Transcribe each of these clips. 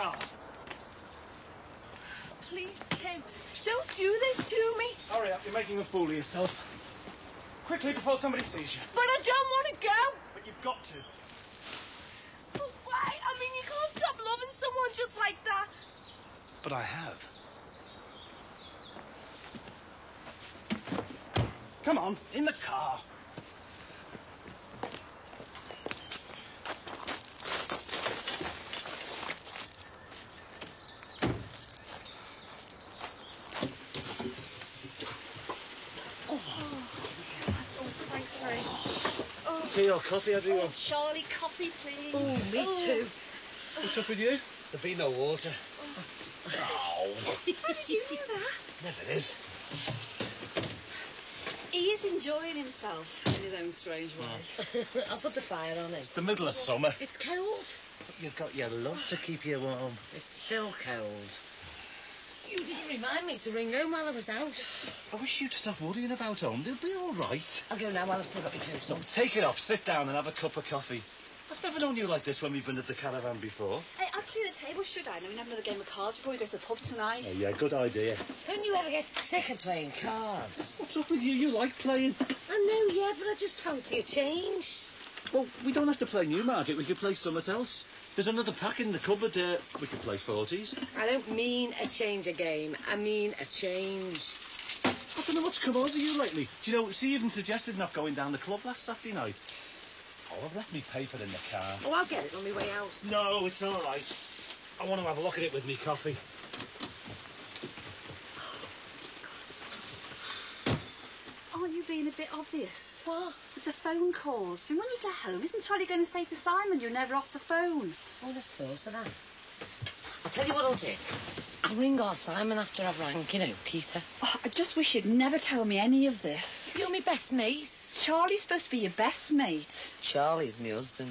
car. Please, Tim, don't do this to me. Hurry up, you're making a fool of yourself. Quickly before somebody sees you. But I don't want to go. But you've got to. But why? I mean, you can't stop loving someone just like that. But I have. Come on, in the car. Tea or coffee, everyone? Oh, Charlie, coffee, please. Oh, me too. What's up with you? There'll be no water. How did you do that? Never is. He is enjoying himself in his own strange way. I'll put the fire on it. It's the middle of summer. It's cold. You've got your love to keep you warm. It's still cold. You didn't remind me to ring home while I was out. I wish you'd stop worrying about home. They'll be all right. I'll go now while I've still got my coat on. Take it off, sit down and have a cup of coffee. I've never known you like this when we've been at the caravan before. Hey, I'll clear the table, should I? And then we have another game of cards before we go to the pub tonight. Oh, yeah, good idea. Don't you ever get sick of playing cards? What's up with you? You like playing. I know, yeah, but I just fancy a change. Well, we don't have to play Newmarket. We could play something else. There's another pack in the cupboard. We could play 40s. I don't mean a change of game. I mean a change. I don't know what's come over you lately. Do you know, she even suggested not going down the club last Saturday night. Oh, I've left me paper in the car. Oh, I'll get it on my way out. No, it's all right. I want to have a look at it with me coffee. Aren't you being a bit obvious? What? With the phone calls. I mean, when you get home, isn't Charlie going to say to Simon you're never off the phone? I would have thought of that. I'll tell you what I'll do. I'll ring our Simon after I've rang, you know, Peter. Oh, I just wish you'd never tell me any of this. You're my best mate. Charlie's supposed to be your best mate. Charlie's my husband.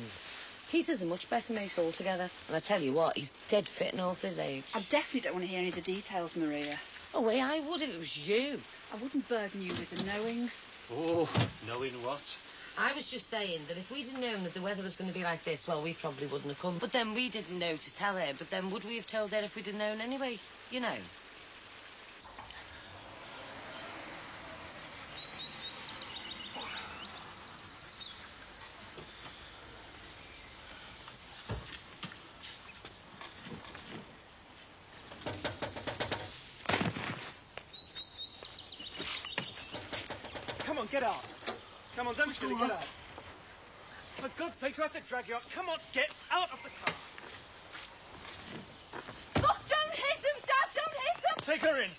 Peter's a much better mate altogether. And I tell you what, he's dead fit and all for his age. I definitely don't want to hear any of the details, Maria. Oh, wait, I would if it was you. I wouldn't burden you with the knowing. Oh, knowing what? I was just saying that if we'd have known that the weather was going to be like this, well, we probably wouldn't have come. But then we didn't know to tell her. But then would we have told her if we'd have known anyway? You know. Come on, get out. Come on, don't be silly, get out. For God's sake, I have to drag you out. Come on, get out of the car. Look, don't hit him, Dad, don't hit him! Take her in.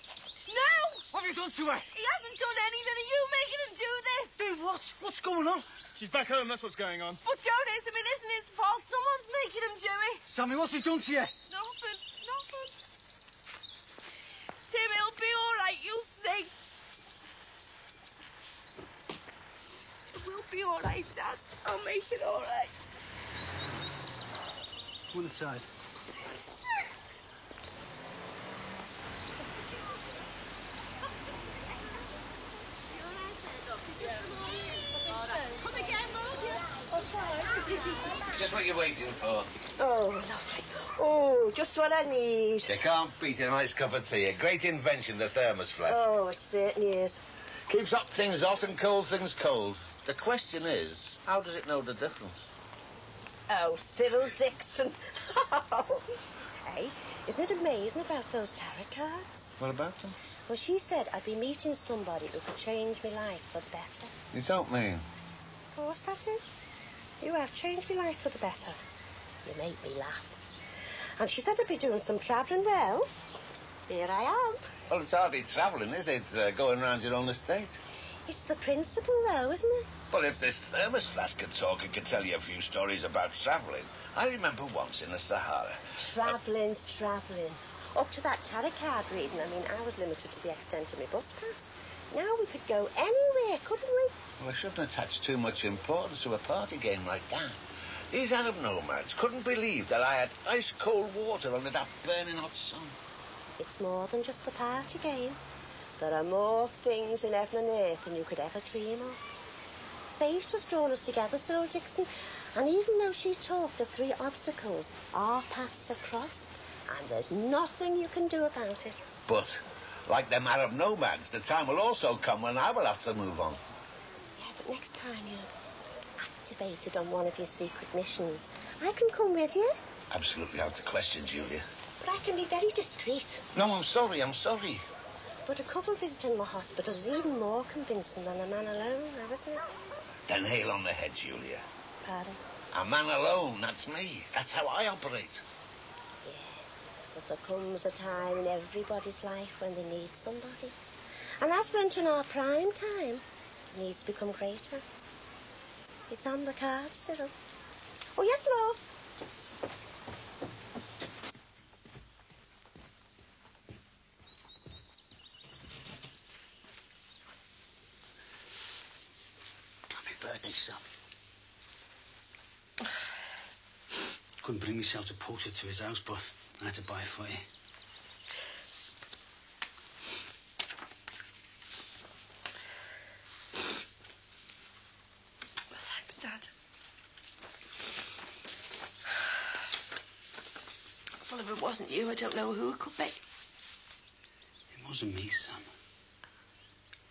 No! What have you done to her? He hasn't done anything. Are you making him do this? Do what? What's going on? She's back home, that's what's going on. But don't hit him. It isn't his fault. Someone's making him do it. Sammy, what's he done to you? Nothing. Tim, it'll be all right. You'll see. It will be all right, Dad. I'll make it all right. One side. Come again, Just what you're waiting for. Oh, lovely. Oh, just what I need. You can't beat a nice cup of tea. A great invention, the thermos flask. Oh, it certainly is. Keeps hot things hot and cold things cold. The question is, how does it know the difference? Oh, Cyril Dixon. Hey, isn't it amazing about those tarot cards? What about them? Well, she said I'd be meeting somebody who could change my life for the better. You don't mean? Of course I do. You have changed my life for the better. You make me laugh. And she said I'd be doing some travelling. Well, here I am. Well, it's hardly travelling, is it? Going round your own estate. It's the principle, though, isn't it? Well, if this thermos flask could talk, it could tell you a few stories about travelling. I remember once in the Sahara. Travelling's travelling. Up to that tarot card reading, I mean, I was limited to the extent of my bus pass. Now we could go anywhere, couldn't we? Well, I shouldn't attach too much importance to a party game like that. These Arab nomads couldn't believe that I had ice-cold water under that burning hot sun. It's more than just a party game. There are more things in heaven and earth than you could ever dream of. Fate has drawn us together, Cyril Dixon, and even though she talked of 3 obstacles, our paths have crossed, And there's nothing you can do about it. But, like them Arab nomads, the time will also come when I will have to move on. Yeah, but next time you're activated on one of your secret missions, I can come with you. Absolutely out of question, Julia. But I can be very discreet. No, I'm sorry. But a couple visiting the hospital is even more convincing than a man alone, now, isn't it? Then nail on the head, Julia. Pardon? A man alone, that's me. That's how I operate. Yeah, but there comes a time in everybody's life when they need somebody. And that's when, in our prime time, the needs become greater. It's on the cards, Cyril. Oh, yes, love. Happy birthday, son. Couldn't bring myself to post it to his house, but I had to buy it for you. Thanks, Dad. Well, if it wasn't you, I don't know who it could be. It wasn't me, son.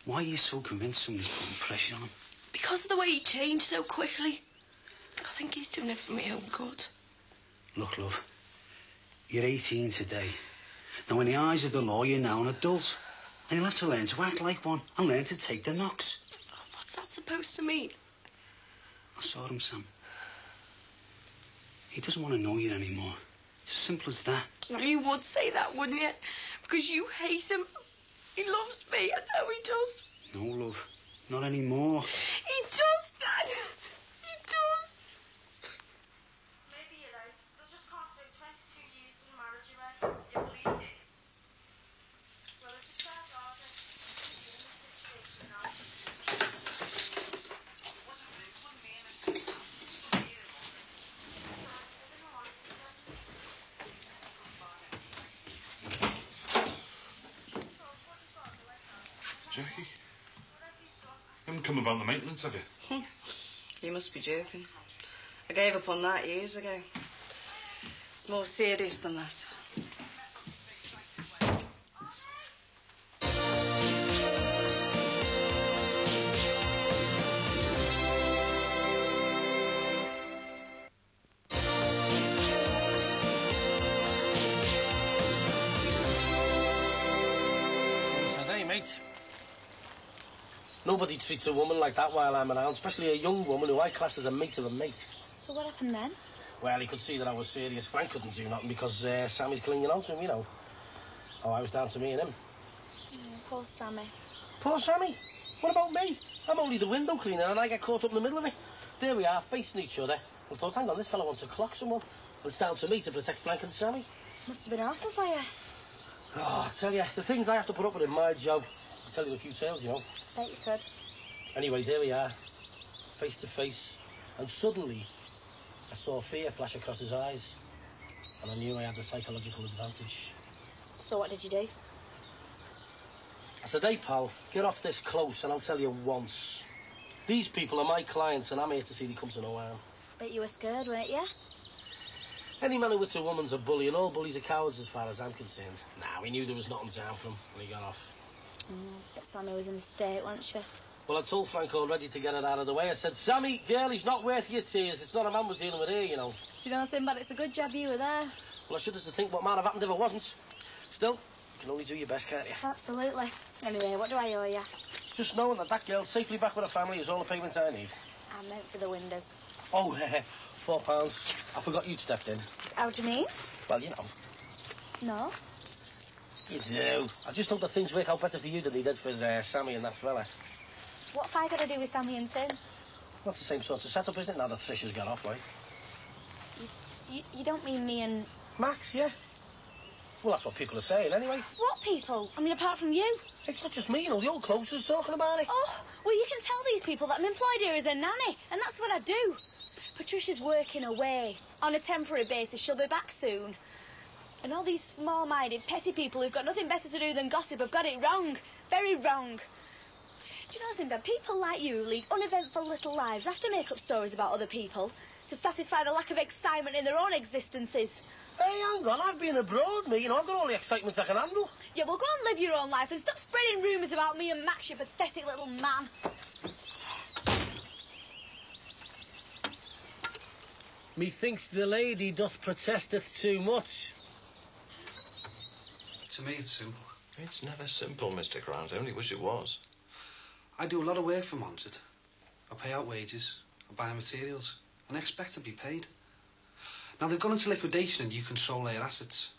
Why are you so convinced somebody's putting pressure on him? Because of the way he changed so quickly. I think he's doing it for my own good. Look, love, you're 18 today. Now, in the eyes of the law, you're now an adult. And you'll have to learn to act like one and learn to take the knocks. Oh, what's that supposed to mean? I saw him, Sam. He doesn't want to know you anymore. It's as simple as that. You would say that, wouldn't you? Because you hate him. He loves me, I know he does. No, love, not anymore. He does, Dad. He does. Maybe you're right. They'll just can't do 22 years in marriage away. You believe it? Well, it's a fair garden. You're in a situation now. It wasn't me. It wouldn't be in a situation. Jackie, you haven't come about the maintenance, have you? You must be joking. I gave up on that years ago. It's more serious than that. Nobody treats a woman like that while I'm around, especially a young woman who I class as a mate of a mate. So what happened then? Well, he could see that I was serious. Frank couldn't do nothing because Sammy's clinging on to him, you know. Oh, I was down to me and him. Poor Sammy. Poor Sammy? What about me? I'm only the window cleaner and I get caught up in the middle of it. There we are, facing each other. I thought, hang on, this fella wants to clock someone. Well, it's down to me to protect Frank and Sammy. Must have been awful for you. Oh, I tell you, the things I have to put up with in my job. I'll tell you a few tales, you know. Bet you could. Anyway, there we are, face to face, and suddenly I saw fear flash across his eyes, and I knew I had the psychological advantage. So what did you do? I said, hey, pal, get off this close, and I'll tell you once. These people are my clients, and I'm here to see they come to no harm. Bet you were scared, weren't you? Any man who hits a woman's a bully, and all bullies are cowards as far as I'm concerned. Nah, we knew there was nothing down for him when he got off. Bet Sammy was in a state, wasn't she? Well, I told Frank already to get it out of the way. I said, Sammy, girl, he's not worth your tears. It's not a man we're dealing with here, you know. Do you know, Sinbad, it's a good job you were there. Well, I shudder to think what might have happened if I wasn't. Still, you can only do your best, can't you? Absolutely. Anyway, what do I owe you? Just knowing that that girl's safely back with her family is all the payment I need. I meant for the windows. Oh, £4. I forgot you'd stepped in. How do you mean? Well, you know. No. You do. I just hope that things work out better for you than they did for Sammy and that fella. What have I got to do with Sammy and Tim? That's the same sort of setup, isn't it, now that Trisha's got off, like? You don't mean me and... Max, yeah. Well, that's what people are saying, anyway. What people? I mean, apart from you. It's not just me, you know, the old close is talking about it. Oh, well, you can tell these people that I'm employed here as a nanny, and that's what I do. Patricia's working away on a temporary basis. She'll be back soon. And all these small-minded, petty people who've got nothing better to do than gossip have got it wrong. Very wrong. Do you know, Sinbad, people like you who lead uneventful little lives have to make up stories about other people to satisfy the lack of excitement in their own existences. Hey, hang on, I've been abroad, me, I've got all the excitements I can handle. Yeah, well, go and live your own life and stop spreading rumours about me and Max, you pathetic little man. Methinks the lady doth protesteth too much. To me, it's simple. It's never simple, Mr. Grant. I only wish it was. I do a lot of work for Monsard. I pay out wages, I buy materials, and I expect to be paid. Now, they've gone into liquidation and you control their assets.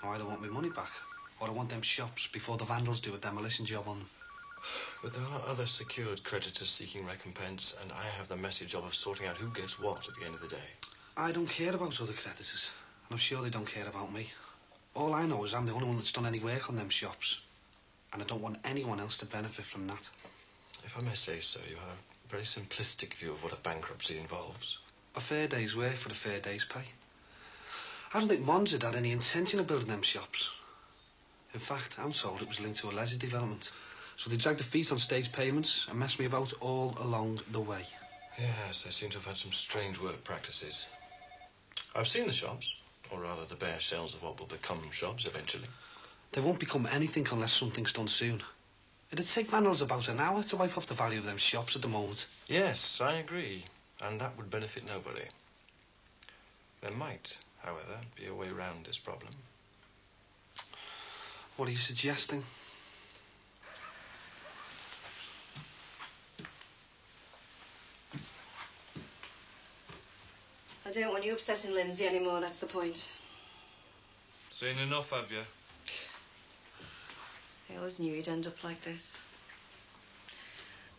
Now, I don't want my money back, or I want them shops before the vandals do a demolition job on them. But there are other secured creditors seeking recompense, and I have the messy job of sorting out who gets what at the end of the day. I don't care about other creditors, and I'm sure they don't care about me. All I know is I'm the only one that's done any work on them shops, and I don't want anyone else to benefit from that. If I may say so, you have a very simplistic view of what a bankruptcy involves. A fair day's work for a fair day's pay. I don't think Monsard had any intention of building them shops. In fact, I'm told it was linked to a leisure development. So they dragged the feet on stage payments and messed me about all along the way. Yes, they seem to have had some strange work practices. I've seen the shops, or rather the bare shells of what will become shops eventually. They won't become anything unless something's done soon. It'd take vandals about an hour to wipe off the value of them shops at the moment. Yes, I agree. And that would benefit nobody. There might, however, be a way round this problem. What are you suggesting? I don't want you obsessing Lindsay anymore, that's the point. Seen enough, have you? I always knew you'd end up like this.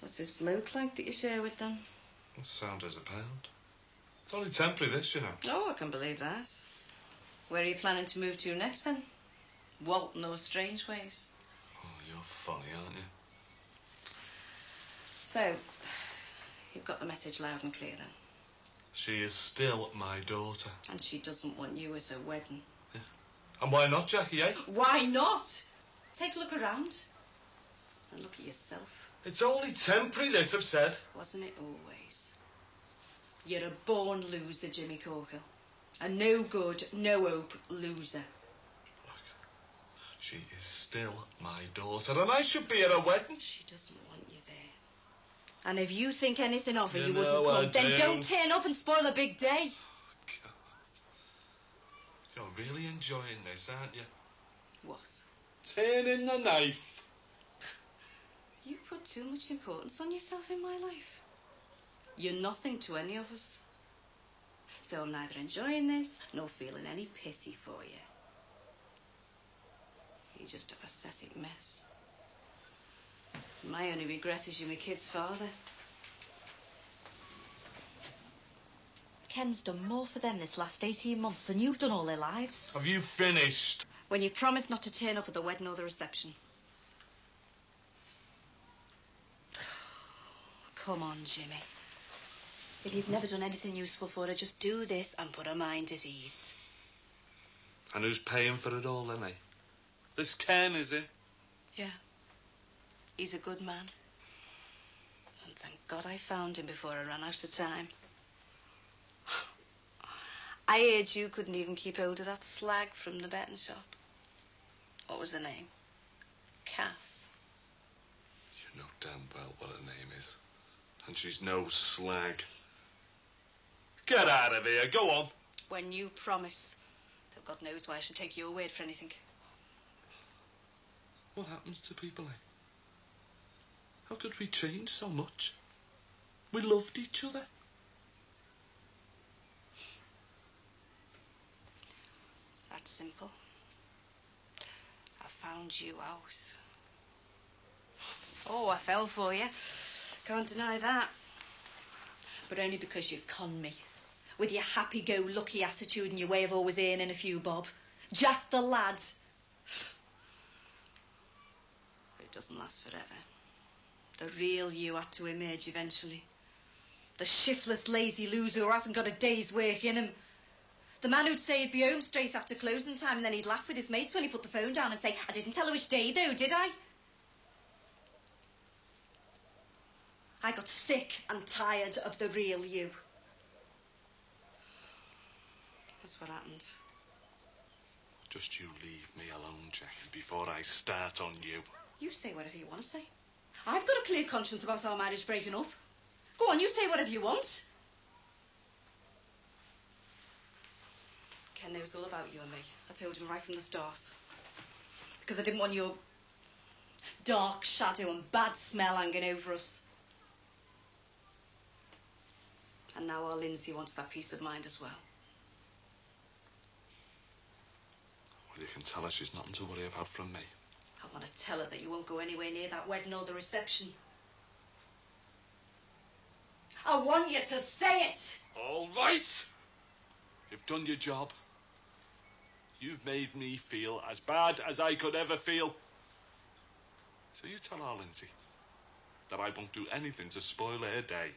What's this bloke like that you share with them? Sound as a pound. It's only temporary, this, you know. Oh, I can believe that. Where are you planning to move to next, then? Walton or Strangeways? Oh, you're funny, aren't you? So, you've got the message loud and clear, then? She is still my daughter. And she doesn't want you as her wedding. Yeah. And why not, Jackie, eh? Why not? Take a look around. And look at yourself. It's only temporary, this, I've said. Wasn't it always? You're a born loser, Jimmy Corker. A no-good, no-hope loser. Look, she is still my daughter, and I should be at her wedding. She doesn't want you there. And if you think anything of her, you know wouldn't come. I Then do. don't turn up and spoil a big day. God. You're really enjoying this, aren't you? What? Turning the knife. You put too much importance on yourself in my life. You're nothing to any of us. So I'm neither enjoying this nor feeling any pity for you. You're just a pathetic mess. My only regret is you're my kid's father. Ken's done more for them this last 18 months than you've done all their lives. Have you finished? When you promised not to turn up at the wedding or the reception. Come on, Jimmy. If you've never done anything useful for her, just do this and put her mind at ease. And who's paying for it all, then, eh? This Ken, is it? Yeah. He's a good man. And thank God I found him before I ran out of time. I heard you couldn't even keep hold of that slag from the betting shop. What was her name? Kath. You know damn well what her name is. And she's no slag. Get out of here, go on. When you promise, though God knows why I should take your word for anything. What happens to people, eh? How could we change so much? We loved each other. That's simple. I found you out. Oh, I fell for you. Can't deny that. But only because you conned me. With your happy-go-lucky attitude and your way of always earning a few bob. Jack the lad. But it doesn't last forever. The real you had to emerge eventually. The shiftless, lazy loser who hasn't got a day's work in him. The man who'd say he'd be home straight after closing time and then he'd laugh with his mates when he put the phone down and say, I didn't tell her which day though, did I? I got sick and tired of the real you. That's what happened. Just you leave me alone, Jackie, before I start on you. You say whatever you want to say. I've got a clear conscience about our marriage breaking up. Go on, you say whatever you want. Ken knows all about you and me. I told him right from the start. Because I didn't want your dark shadow and bad smell hanging over us. And now our Lindsay wants that peace of mind as well. Well, you can tell her she's nothing to worry about from me. I want to tell her that you won't go anywhere near that wedding or the reception. I want you to say it! All right! You've done your job. You've made me feel as bad as I could ever feel. So you tell our Lindsay that I won't do anything to spoil her day.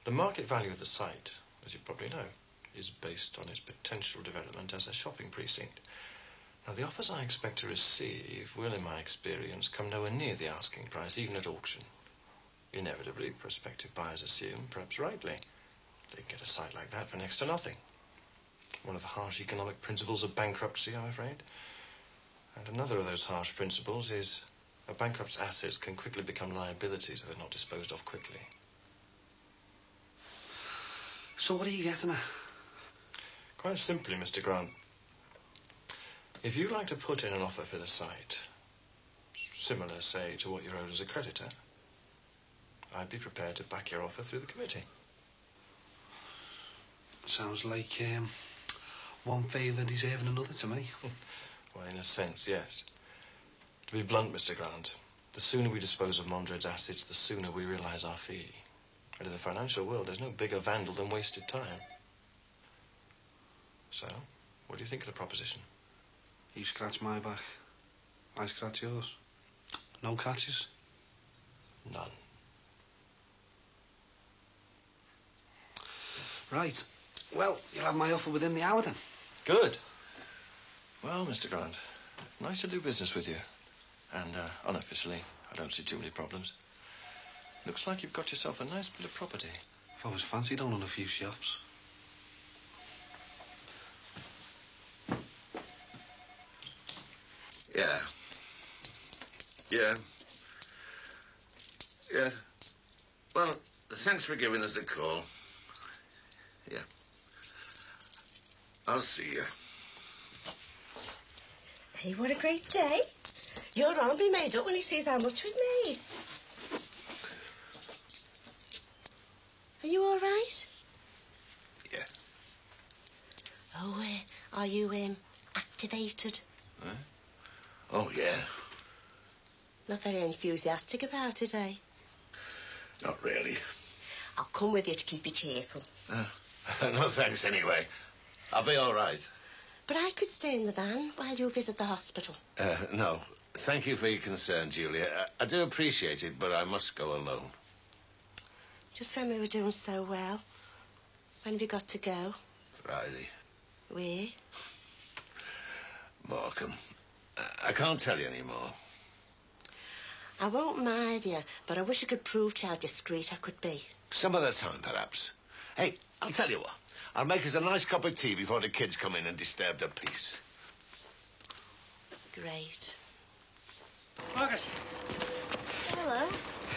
The market value of the site, as you probably know, is based on its potential development as a shopping precinct. Now, the offers I expect to receive will, in my experience, come nowhere near the asking price, even at auction. Inevitably, prospective buyers assume, perhaps rightly, they can get a site like that for next to nothing. One of the harsh economic principles of bankruptcy, I'm afraid. And another of those harsh principles is a bankrupt's assets can quickly become liabilities if they're not disposed of quickly. So what are you getting at? Quite simply, Mr. Grant. If you'd like to put in an offer for the site, similar, say, to what you're owed as a creditor, I'd be prepared to back your offer through the committee. Sounds like one favour deserving another to me. Well, in a sense, yes. To be blunt, Mr. Grant, the sooner we dispose of Mondred's assets, the sooner we realise our fee. And in the financial world, there's no bigger vandal than wasted time. So, what do you think of the proposition? You scratch my back, I scratch yours. No catches? None. Right. Well, you'll have my offer within the hour then. Good. Well, Mr. Grant, nice to do business with you. And unofficially, I don't see too many problems. Looks like you've got yourself a nice bit of property. I've always fancied owning a few shops. Yeah. Yeah. Yeah. Well, thanks for giving us the call. Yeah. I'll see you. Hey, what a great day. Your arm will be made up when he sees how much we've made. Are you all right? Yeah. Oh, are you, activated? Huh? Oh, yeah. Not very enthusiastic about it, eh? Not really. I'll come with you to keep you cheerful. No thanks, anyway. I'll be all right. But I could stay in the van while you visit the hospital. No. Thank you for your concern, Julia. I do appreciate it, but I must go alone. Just when we were doing so well. When have you got to go? Friday. Where? Morecambe. I can't tell you any more. I won't mind you, but I wish I could prove to you how discreet I could be. Some other time, perhaps. Hey, I'll tell you what. I'll make us a nice cup of tea before the kids come in and disturb their peace. Great. Margaret. Hello.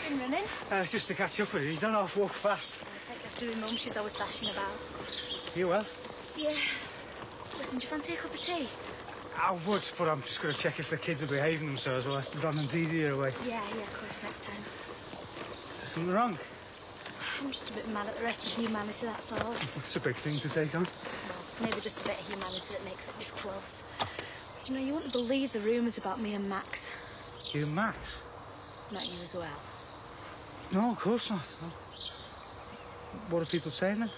Been running? Just to catch up with you. You don't have to walk fast. I'll take after my mum. She's always flashing about. You well? Yeah. Listen, do you fancy a cup of tea? I would, but I'm just going to check if the kids are behaving themselves while Ron and Dee Dee are away. Yeah, of course, next time. Is there something wrong? I'm just a bit mad at the rest of humanity, that's all. It's a big thing to take on. Well, maybe just a bit of humanity that makes it this close. Do you know, you wouldn't believe the rumours about me and Max. You and Max? Not you as well. No, of course not. No. What are people saying then?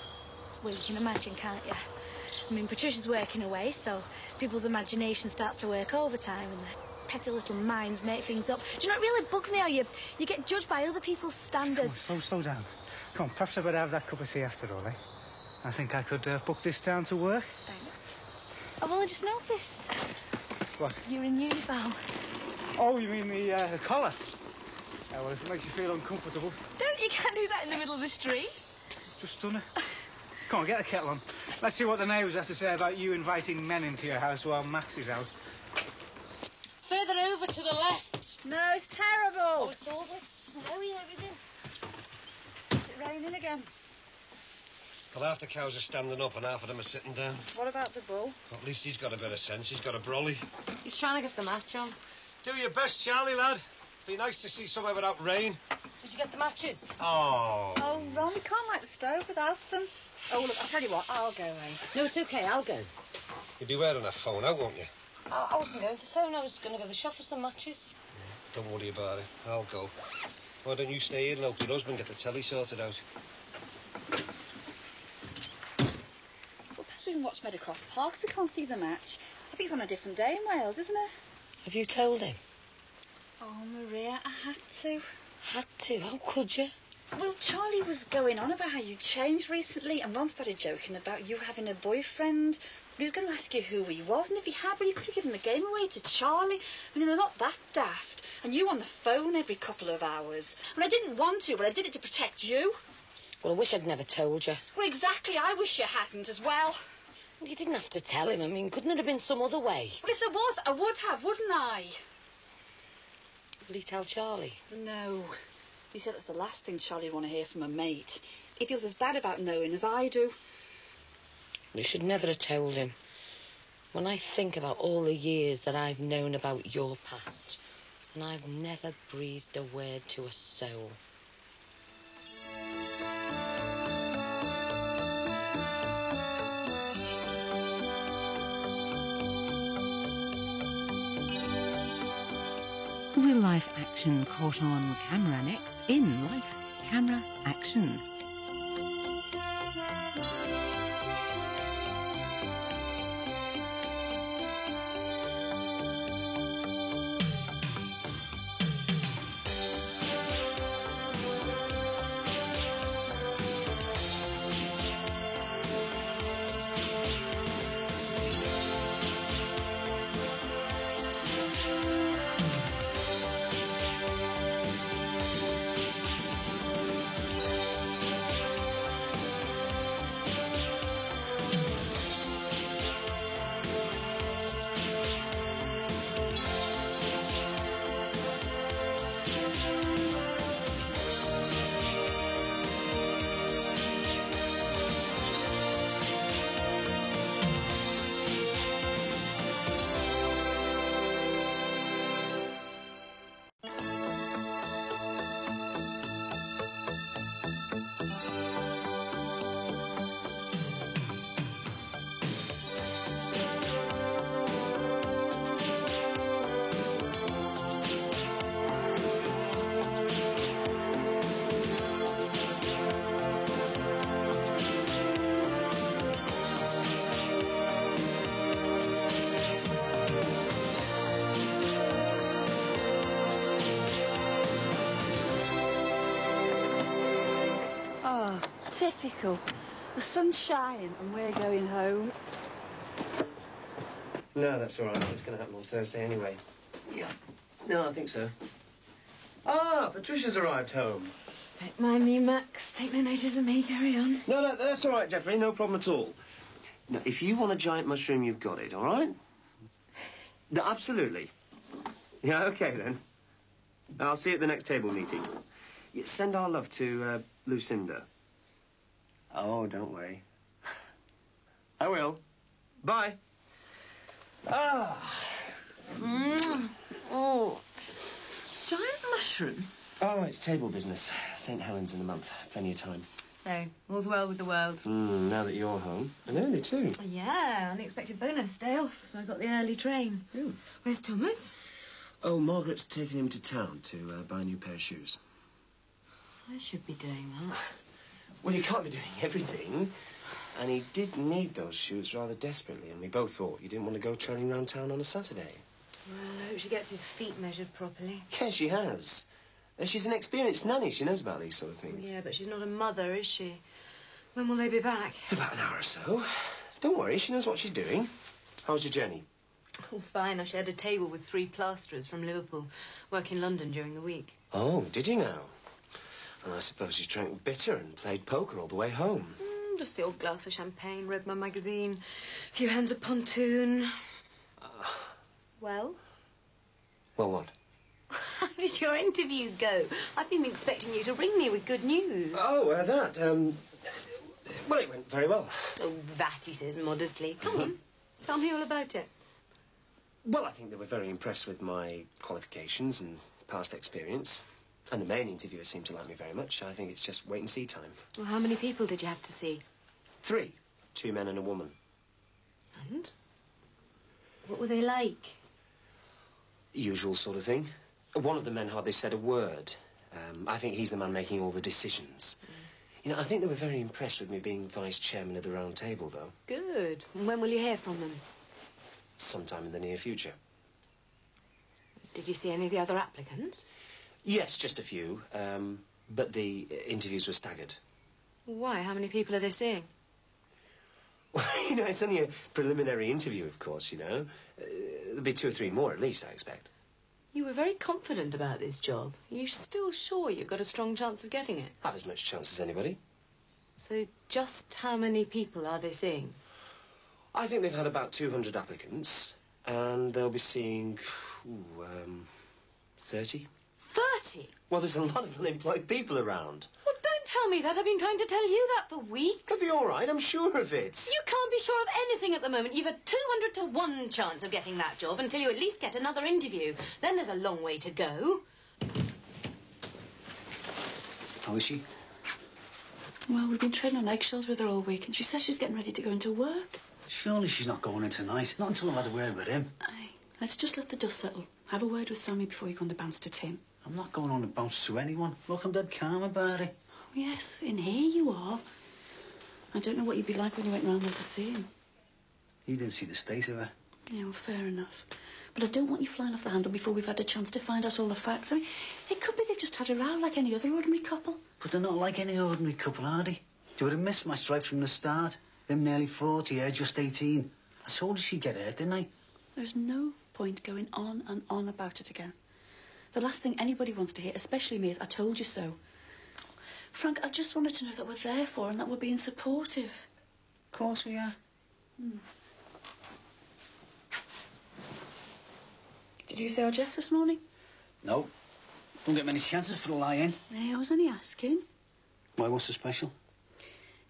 Well, you can imagine, can't you? I mean, Patricia's working away, so people's imagination starts to work overtime and their petty little minds make things up. Do you know, it really bugs me how you get judged by other people's standards? Come on, slow down. Come on, perhaps I better have that cup of tea after all, eh? I think I could book this down to work. Thanks. I've only just noticed. What? You're in uniform. Oh, you mean the collar? Well, if it makes you feel uncomfortable. You can't do that in the middle of the street. Just done it. Come on, get the kettle on. Let's see what the neighbours have to say about you inviting men into your house while Max is out. Further over to the left. No, it's terrible. Oh, it's all it's snowy and everything. Is it raining again? Well, half the cows are standing up and half of them are sitting down. What about the bull? At least he's got a bit of sense. He's got a brolly. He's trying to get the match on. Do your best, Charlie, lad. Be nice to see somewhere without rain. Did you get the matches? Oh. Oh, Ron, we can't light the stove without them. Oh, look, I'll tell you what, I'll go, No, it's okay, I'll go. You'll be wearing a phone out, won't you? I wasn't going to the phone, I was going to go to the shop for some matches. Don't worry about it. I'll go. Why don't you stay here and help your husband get the telly sorted out? Well, perhaps we can watch Meadowcroft Park if we can't see the match. I think it's on a different day in Wales, isn't it? Have you told him? Oh, Maria, I had to. Had to? How could you? Well, Charlie was going on about how you changed recently, and Ron started joking about you having a boyfriend. He was going to ask you who he was, and if he had, well, you could have given the game away to Charlie. I mean, they're not that daft. And you on the phone every couple of hours. And I didn't want to, but I did it to protect you. Well, I wish I'd never told you. Well, exactly. I wish you hadn't as well. You didn't have to tell him. I mean, couldn't it have been some other way? Well, if there was, I would have, wouldn't I? Will he tell Charlie? No. He said that's the last thing Charlie would want to hear from a mate. He feels as bad about knowing as I do. You should never have told him. When I think about all the years that I've known about your past, and I've never breathed a word to a soul. Real-life action caught on camera next in Life Camera Action. Typical. The sun's shining and we're going home. No, that's all right. It's going to happen on Thursday anyway. Yeah. No, I think so. Ah, Patricia's arrived home. Don't mind me, Max. Take no notice of me. Carry on. No, that's all right, Jeffrey. No problem at all. Now, if you want a giant mushroom, you've got it, all right? No, absolutely. Yeah, OK, then. I'll see you at the next table meeting. Yeah, send our love to Lucinda. Oh, don't worry. I will. Bye. Ah. Oh. Giant mushroom? Oh, it's table business. St. Helens in a month. Plenty of time. So, all's well with the world. Now that you're home. And early, too. Yeah, unexpected bonus. Day off, so I got the early train. Where's Thomas? Oh, Margaret's taken him to town to buy a new pair of shoes. I should be doing that. Well, you can't be doing everything. And he did need those shoes rather desperately, and we both thought you didn't want to go trailing round town on a Saturday. Well, I hope she gets his feet measured properly. Yeah, she has. She's an experienced nanny. She knows about these sort of things. Yeah, but she's not a mother, is she? When will they be back? About an hour or so. Don't worry, she knows what she's doing. How was your journey? Oh, fine. I shared a table with 3 plasterers from Liverpool, work in London during the week. Oh, did you now? And I suppose you drank bitter and played poker all the way home. Just the old glass of champagne, read my magazine, a few hands of pontoon. Well? Well, what? How did your interview go? I've been expecting you to ring me with good news. Oh, that, well, it went very well. Oh, that, he says modestly. Come on, tell me all about it. Well, I think they were very impressed with my qualifications and past experience. And the main interviewer seemed to like me very much. I think it's just wait-and-see time. Well, how many people did you have to see? 3. 2 men and a woman. And? What were they like? Usual sort of thing. One of the men hardly said a word. I think he's the man making all the decisions. You know, I think they were very impressed with me being vice-chairman of the Round Table, though. Good. And when will you hear from them? Sometime in the near future. Did you see any of the other applicants? Yes, just a few. But the interviews were staggered. Why? How many people are they seeing? Well, you know, it's only a preliminary interview, of course, you know. There'll be 2 or 3 more, at least, I expect. You were very confident about this job. Are you still sure you've got a strong chance of getting it? I have as much chance as anybody. So just how many people are they seeing? I think they've had about 200 applicants, and they'll be seeing, 30. 30? Well, there's a lot of unemployed people around. Well, don't tell me that. I've been trying to tell you that for weeks. It'll be all right, I'm sure of it. You can't be sure of anything at the moment. You've a 200 to 1 chance of getting that job until you at least get another interview. Then there's a long way to go. How is she? Well, we've been treading on eggshells with her all week, and she says she's getting ready to go into work. Surely she's not going in tonight. Not until I've had a word with him. Aye. Let's just let the dust settle. Have a word with Sammy before you go on the bounce to Tim. I'm not going on the bounce to anyone. Look, I'm dead calm about it. Oh, yes, in here you are. I don't know what you'd be like when you went round there to see him. You didn't see the state of her. Yeah, well, fair enough. But I don't want you flying off the handle before we've had a chance to find out all the facts. I mean, it could be they've just had a row like any other ordinary couple. But they're not like any ordinary couple, are they? They were a mismatch right from the start. Them nearly 40, her just 18. I told her she'd get hurt, didn't I? There's no point going on and on about it again. The last thing anybody wants to hear, especially me, is I told you so. Frank, I just wanted to know that we're there for and that we're being supportive. Of course we are. Did you see our Jeff this morning? No. Don't get many chances for the lie-in. Hey, I was only asking. Why, what's so special?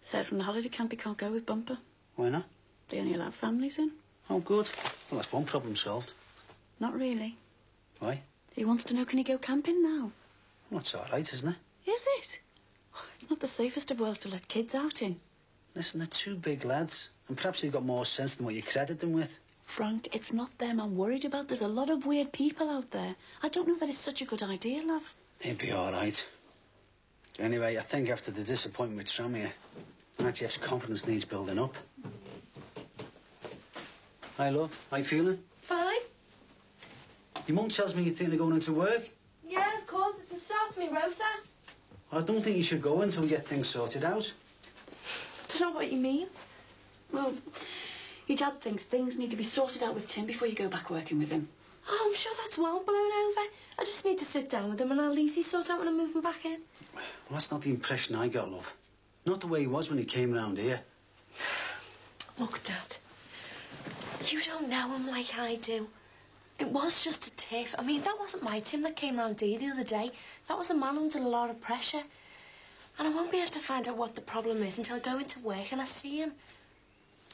Third from the holiday camp, he can't go with Bumper. Why not? They only allow families in. Oh, good. Well, that's one problem solved. Not really. Why? He wants to know, can he go camping now? Well, that's all right, isn't it? Is it? Oh, it's not the safest of worlds to let kids out in. Listen, they're 2 big lads. And perhaps they've got more sense than what you credit them with. Frank, it's not them I'm worried about. There's a lot of weird people out there. I don't know that it's such a good idea, love. They'd be all right. Anyway, I think after the disappointment with Samir, Jeff's confidence needs building up. Hi, love. How you feeling? Fine. Your mum tells me you're thinking of going into work. Yeah, of course. It's the start of me rota. Well, I don't think you should go until we get things sorted out. I don't know what you mean. Well, your dad thinks things need to be sorted out with Tim before you go back working with him. Oh, I'm sure that's well blown over. I just need to sit down with him and I'll easy sort out when I'm moving back in. Well, that's not the impression I got, love. Not the way he was when he came round here. Look, Dad, you don't know him like I do. It was just a tiff. I mean, that wasn't my Tim that came round here the other day. That was a man under a lot of pressure. And I won't be able to find out what the problem is until I go into work and I see him.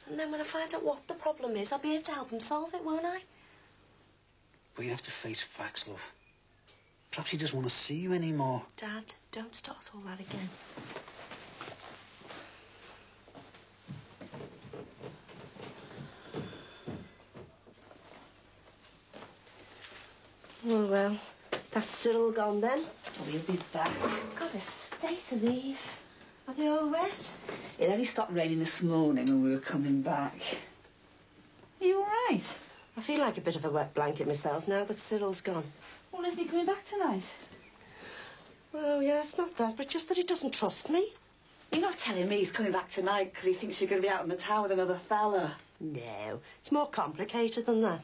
And then when I find out what the problem is, I'll be able to help him solve it, won't I? But you have to face facts, love. Perhaps he doesn't want to see you anymore. Dad, don't start all that again. Oh, well, that's Cyril gone then. Oh, he'll be back. God, the state of these. Are they all wet? It only stopped raining this morning when we were coming back. Are you all right? I feel like a bit of a wet blanket myself now that Cyril's gone. Well, isn't he coming back tonight? Oh, yeah, it's not that, but just that he doesn't trust me. You're not telling me he's coming back tonight because he thinks you're going to be out in the town with another fella? No, it's more complicated than that.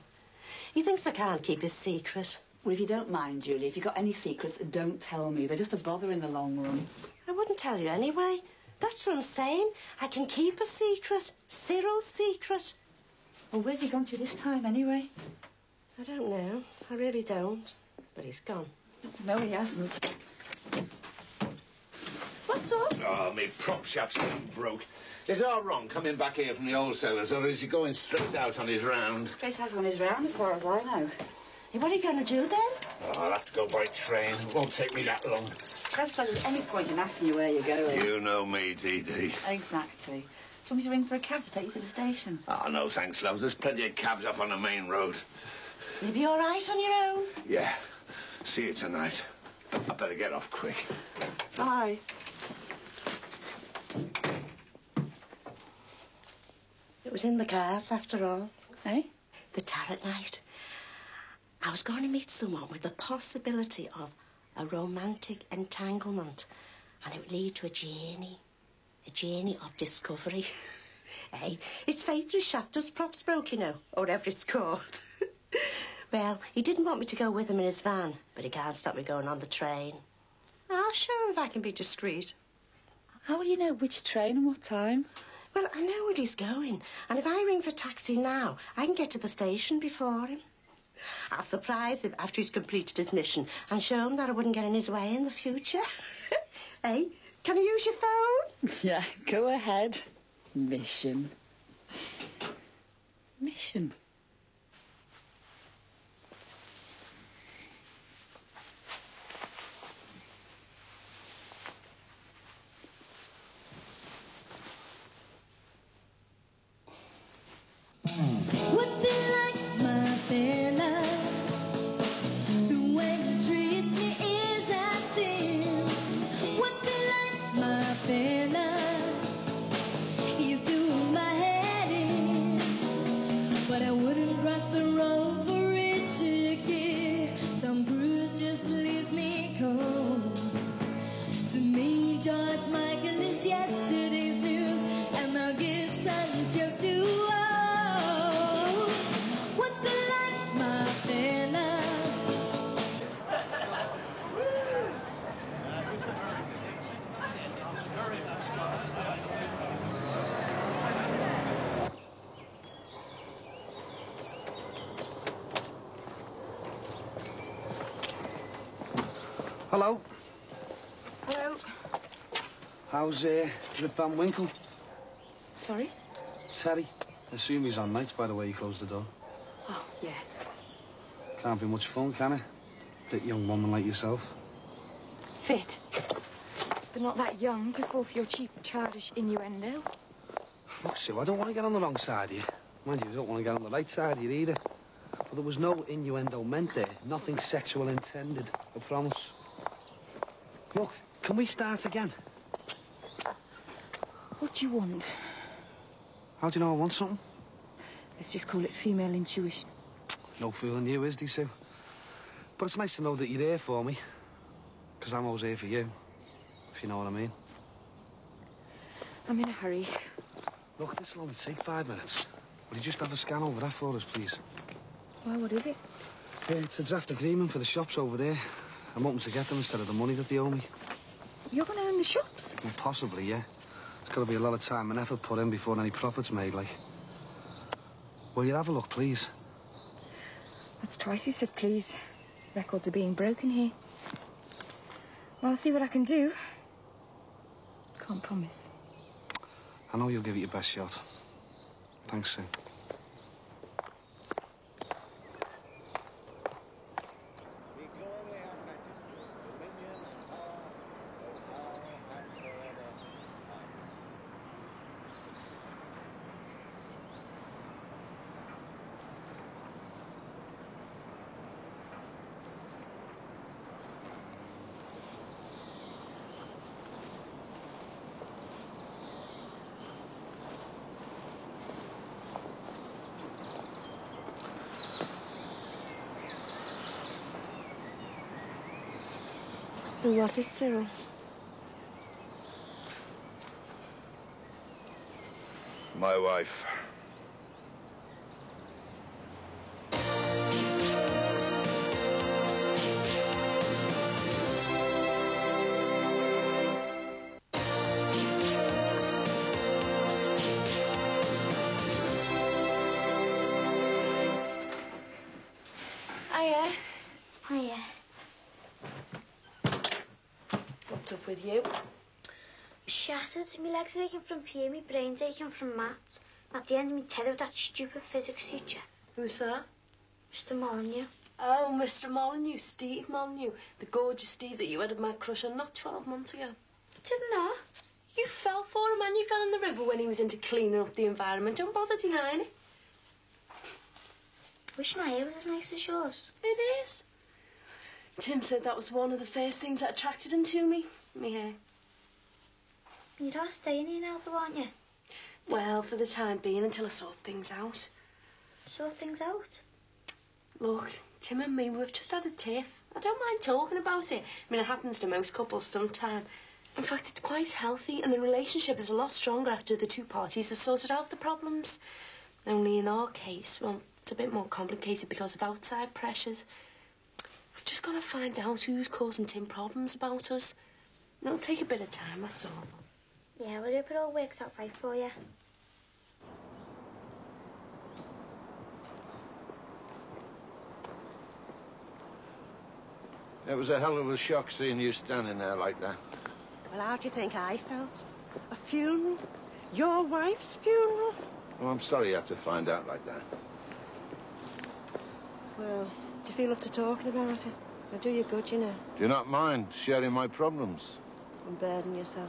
He thinks I can't keep his secret. Well, if you don't mind, Julie, if you've got any secrets, don't tell me. They're just a bother in the long run. I wouldn't tell you anyway. That's what I'm saying. I can keep a secret. Cyril's secret. Well, where's he gone to this time, anyway? I don't know. I really don't. But he's gone. No, he hasn't. What's up? Oh, me prop shaft's getting broke. Is it all wrong coming back here from the wholesalers, or is he going straight out on his round? Straight out on his round, as far as I know. Hey, what are you going to do then? Oh, I'll have to go by train. It won't take me that long. That's why there's any point in asking you where you're going. You know me, Dee Dee. Exactly. Do you want me to ring for a cab to take you to the station? Oh, no, thanks, love. There's plenty of cabs up on the main road. You'll be all right on your own? Yeah. See you tonight. I better get off quick. Bye. It was in the cards, after all. Eh? The tarot night. I was going to meet someone with the possibility of a romantic entanglement, and it would lead to a journey of discovery. Hey, it's fate through Shafter's props broke, you know, or whatever it's called. Well, he didn't want me to go with him in his van, but he can't stop me going on the train. I'll show him if I can be discreet. How will you know which train and what time? Well, I know where he's going, and if I ring for a taxi now, I can get to the station before him. I'll surprise him after he's completed his mission and show him that I wouldn't get in his way in the future. Hey, can I use your phone? Yeah, go ahead. Mission. Mission. What's it like, my fella? The way he treats me is a sin. What's it like, my fella? He's doing my head in, but I wouldn't cross the road for a chicken. Tom Cruise just leaves me cold. To me, George Michael is yesterday's news, and Mel Gibson's just too old. What's it like, my fella? Hello. Hello. How's Rip Van Winkle? Sorry? Terry. I assume he's on nights by the way he closed the door. Oh, yeah. Can't be much fun, can it? Fit young woman like yourself. Fit. But not that young to fall for your cheap, childish innuendo. Look, Sue, I don't want to get on the wrong side of you. Mind you, I don't want to get on the right side of you either. But there was no innuendo meant there. Nothing sexual intended, I promise. Look, can we start again? What do you want? How do you know I want something? Let's just call it female intuition. No fooling you, is there, Sue? But it's nice to know that you're there for me. Because I'm always here for you. If you know what I mean. I'm in a hurry. Look, this'll only take 5 minutes. Will you just have a scan over that for us, please? Well, what is it? Yeah, it's a draft agreement for the shops over there. I'm hoping to get them instead of the money that they owe me. You're going to own the shops? Well, possibly, yeah. It's got to be a lot of time and effort put in before any profit's made, like. Will you have a look, please? That's twice you said please. Records are being broken here. Well, I'll see what I can do. Can't promise. I know you'll give it your best shot. Thanks, Sue. Who was this, Cyril? My wife. What's up with you? Shattered. My legs are aching from PE, my brain's aching from maths. At the end of my tether with that stupid physics teacher. Who's that? Mr. Molyneux. Oh, Mr. Molyneux, Steve Molyneux. The gorgeous Steve that you had a mad crush on not 12 months ago. Didn't I? You fell for him and you fell in the river when he was into cleaning up the environment. Don't bother denying it. Wish my hair was as nice as yours. It is. Tim said that was one of the first things that attracted him to me. Me hair. You're not staying here now, though, aren't you? Well, for the time being, until I sort things out. Sort things out? Look, Tim and me, we've just had a tiff. I don't mind talking about it. I mean, it happens to most couples sometime. In fact, it's quite healthy, and the relationship is a lot stronger after the two parties have sorted out the problems. Only in our case, well, it's a bit more complicated because of outside pressures. I've just got to find out who's causing Tim problems about us. It'll take a bit of time, that's all. Yeah, well, I hope it all works out right for you. It was a hell of a shock seeing you standing there like that. Well, how do you think I felt? A funeral? Your wife's funeral? Well, I'm sorry you had to find out like that. Well, do you feel up to talking about it? It'll do you good, you know. Do you not mind sharing my problems? And burden yourself.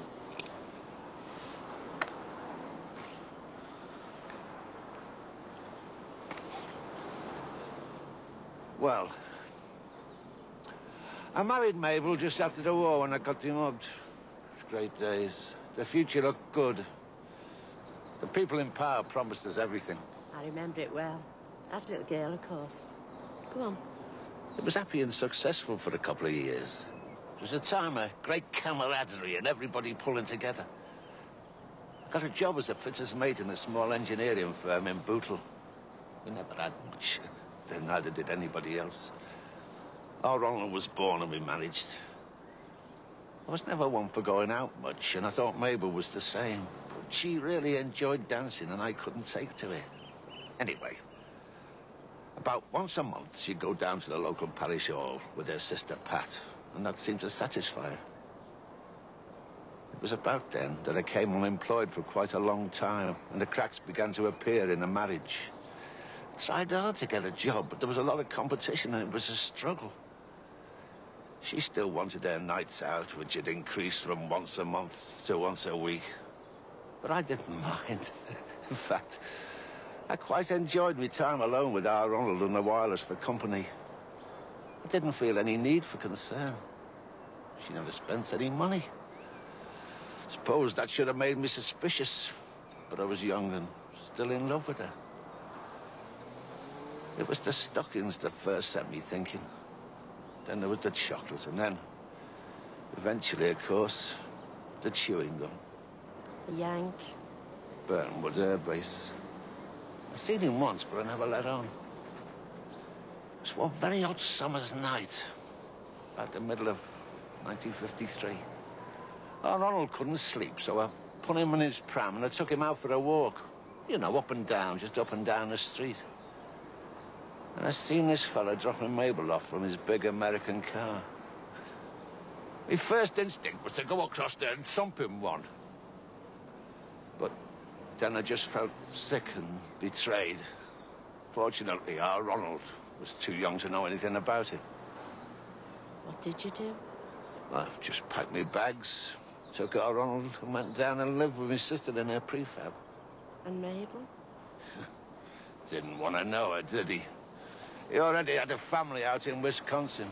Well, I married Mabel just after the war when I got demobbed. It was great days. The future looked good. The people in power promised us everything. I remember it well. As a little girl, of course. Go on. It was happy and successful for a couple of years. It was a time of great camaraderie and everybody pulling together. I got a job as a fitter's mate in a small engineering firm in Bootle. We never had much. Then neither did anybody else. Our Ronald was born and we managed. I was never one for going out much, and I thought Mabel was the same. But she really enjoyed dancing, and I couldn't take to it. Anyway, about once a month, she'd go down to the local parish hall with her sister Pat, and that seemed to satisfy her. It was about then that I came unemployed for quite a long time, and the cracks began to appear in the marriage. I tried hard to get a job, but there was a lot of competition, and it was a struggle. She still wanted her nights out, which had increased from once a month to once a week. But I didn't mind. In fact, I quite enjoyed my time alone with our Ronald and the Wireless for company. I didn't feel any need for concern. She never spent any money. Suppose that should have made me suspicious, but I was young and still in love with her. It was the stockings that first set me thinking. Then there was the chocolate, and then, eventually, of course, the chewing gum. A Yank. Burnwood Airbase. I seen him once, but I never let on. It was one very hot summer's night, about the middle of 1953. Our Ronald couldn't sleep, so I put him in his pram and I took him out for a walk. You know, up and down, just up and down the street. And I seen this fella dropping Mabel off from his big American car. My first instinct was to go across there and thump him one. But then I just felt sick and betrayed. Fortunately, our Ronald was too young to know anything about it. What did you do? I just packed my bags, took our Ronald and went down and lived with my sister in her prefab. And Mabel? Didn't want to know her, did he? He already had a family out in Wisconsin.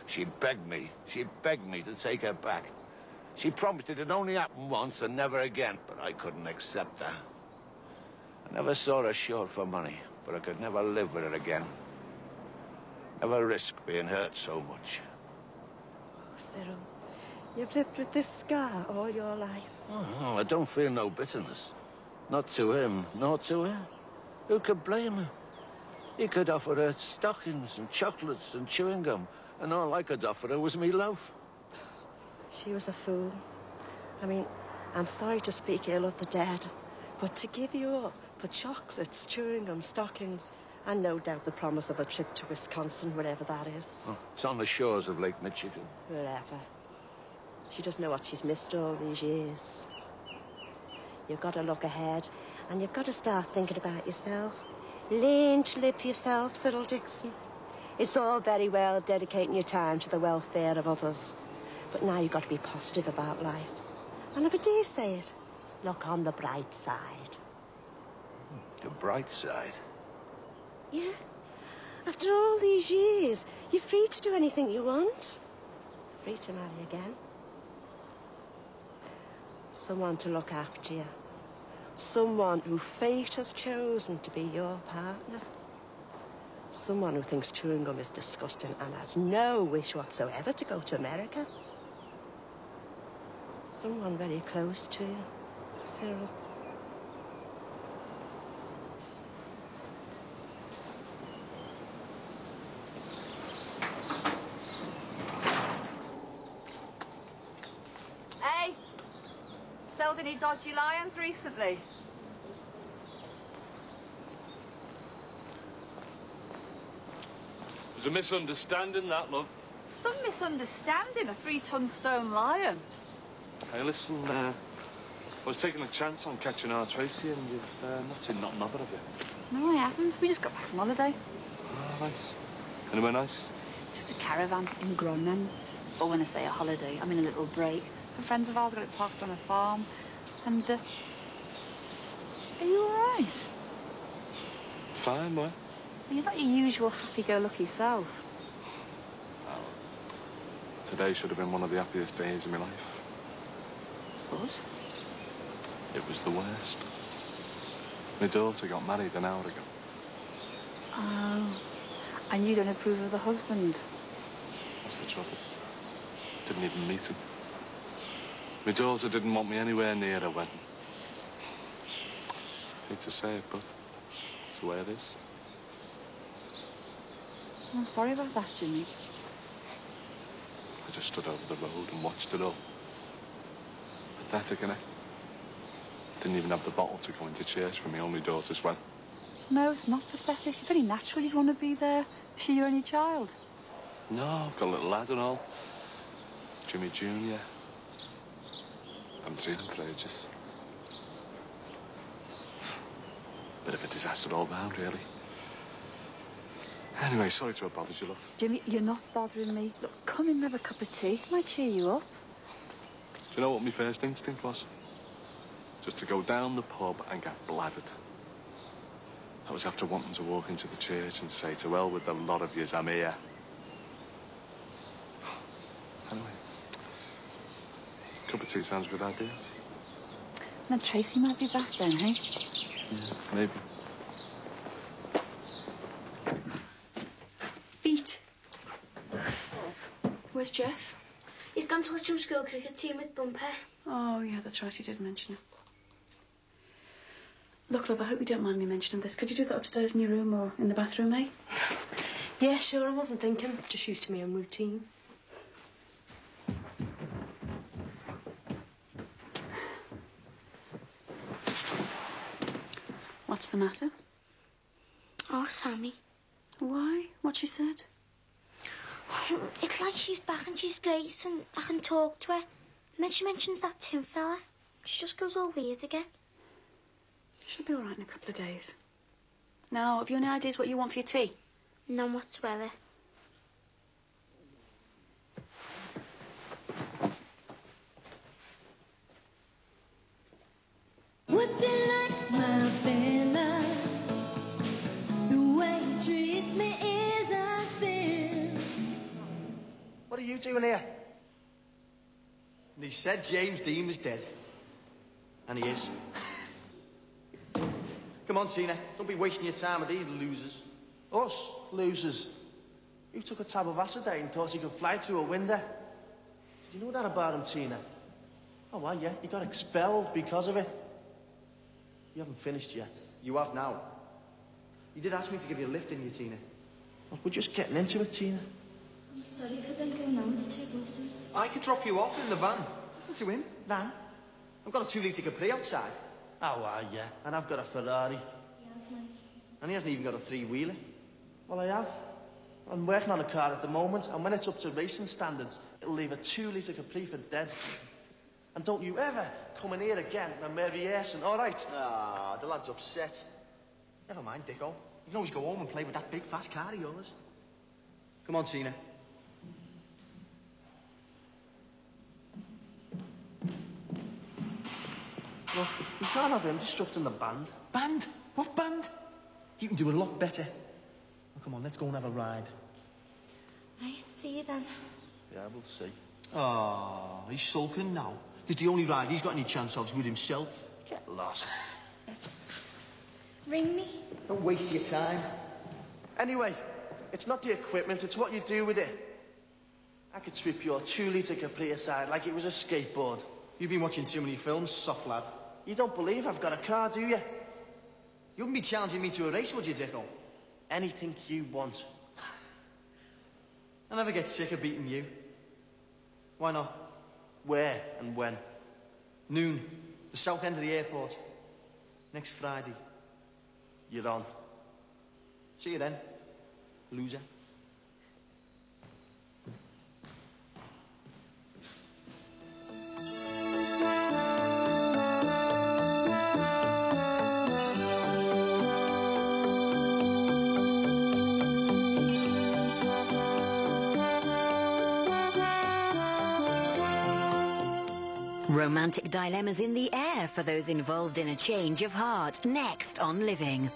She begged me to take her back. She promised it'd only happen once and never again, but I couldn't accept that. I never saw her short for money, but I could never live with her again. Never risk being hurt so much. Oh, Cyril, you've lived with this scar all your life. Oh, I don't feel no bitterness. Not to him, nor to her. Who could blame her? He could offer her stockings and chocolates and chewing gum, and all I could offer her was me love. She was a fool. I mean, I'm sorry to speak ill of the dead, but to give you up for chocolates, chewing gum, stockings, and no doubt the promise of a trip to Wisconsin, wherever that is. Oh, it's on the shores of Lake Michigan. Wherever. She doesn't know what she's missed all these years. You've got to look ahead, and you've got to start thinking about yourself. Learn to live for yourself, Cyril Dixon. It's all very well dedicating your time to the welfare of others, but now you've got to be positive about life. And if I dare say it, look on the bright side. The bright side? Yeah. After all these years, you're free to do anything you want. Free to marry again. Someone to look after you. Someone who fate has chosen to be your partner. Someone who thinks chewing gum is disgusting and has no wish whatsoever to go to America. Someone very close to you, Cyril. Hey, sold any dodgy lions recently? There's a misunderstanding, that, love. Some misunderstanding, a 3-ton stone lion. Hey, listen, I was taking a chance on catching our Tracy, and you've not seen nothing of it, have you? No, I haven't. We just got back from holiday. Oh, nice. Anywhere nice? Just a caravan in Gronant. Or when I say a holiday, I mean a little break. Some friends of ours got it parked on a farm. And, are you all right? Fine, boy. You're not your usual happy-go-lucky self. Well, today should have been one of the happiest days of my life. But? It was the worst. My daughter got married an hour ago. Oh. And you don't approve of the husband? What's the trouble? Didn't even meet him. My daughter didn't want me anywhere near her wedding. Hate to say it, but it's the way it is. I'm sorry about that, Jimmy. I just stood over the road and watched it all. Pathetic, innit? Didn't even have the bottle to go into church for my only daughter's wedding. No, it's not pathetic. It's only natural you'd want to be there. Is she your only child? No, I've got a little lad and all. Jimmy Jr. Haven't seen him for ages. Bit of a disaster all round, really. Anyway, sorry to have bothered you, love. Jimmy, you're not bothering me. Look, come in and have a cup of tea. Might cheer you up. Do you know what my first instinct was? Just to go down the pub and get bladdered. That was after wanting to walk into the church and say, to hell with the lot of yous, I'm here. Anyway, cup of tea sounds a good idea. Now, Tracy might be back then, hey? Yeah, maybe. Beat. Where's Jeff? He's gone to watch some school cricket team with Bumper. Oh, yeah, that's right. You did mention it. Look, love, I hope you don't mind me mentioning this. Could you do that upstairs in your room or in the bathroom, eh? Yeah, sure, I wasn't thinking. Just used to my own routine. What's the matter? Oh, Sammy. Why? What she said? It's like she's back and she's great and I can talk to her. And then she mentions that Tim fella. She just goes all weird again. She'll be all right in a couple of days. Now, have you any ideas what you want for your tea? None whatsoever. What's it like, my Bella? The way he treats me is a sin. What are you doing here? They said James Dean was dead. And he is. Come on, Tina. Don't be wasting your time with these losers. Us? Losers? You took a tab of acid and thought you could fly through a window. Did you know that about him, Tina? Oh, well, yeah. He got expelled because of it. You haven't finished yet. You have now. You did ask me to give you a lift, didn't you, Tina? Look, we're just getting into it, Tina. I'm sorry if I don't go now. It's 2 buses. I could drop you off in the van. Listen to him. Van. I've got a 2-litre Capri outside. Oh, yeah. And I've got a Ferrari. Yes, Mike. And he hasn't even got a 3-wheeler. Well, I have. I'm working on a car at the moment, and when it's up to racing standards, It'll leave a 2-litre Capri for dead. And don't you ever come in here again when we're rehearsing, all right? Ah, the lad's upset. Never mind, Dicko. You can always go home and play with that big fast car of yours. Come on, Tina. Look, you can't have him disrupting the band. Band? What band? You can do a lot better. Well, come on, let's go and have a ride. I see then. Yeah, we'll see. Oh, he's sulking now. Because the only ride he's got any chance of is with himself. Get lost. Ring me. Don't waste your time. Anyway, it's not the equipment, it's what you do with it. I could sweep your 2-litre Capri aside like it was a skateboard. You've been watching too many films, soft lad. You don't believe I've got a car, do you? You wouldn't be challenging me to a race, would you, Dicko? Anything you want. I never get sick of beating you. Why not? Where and when? Noon. The south end of the airport. Next Friday. You're on. See you then, loser. Romantic dilemmas in the air for those involved in a change of heart. Next on Living.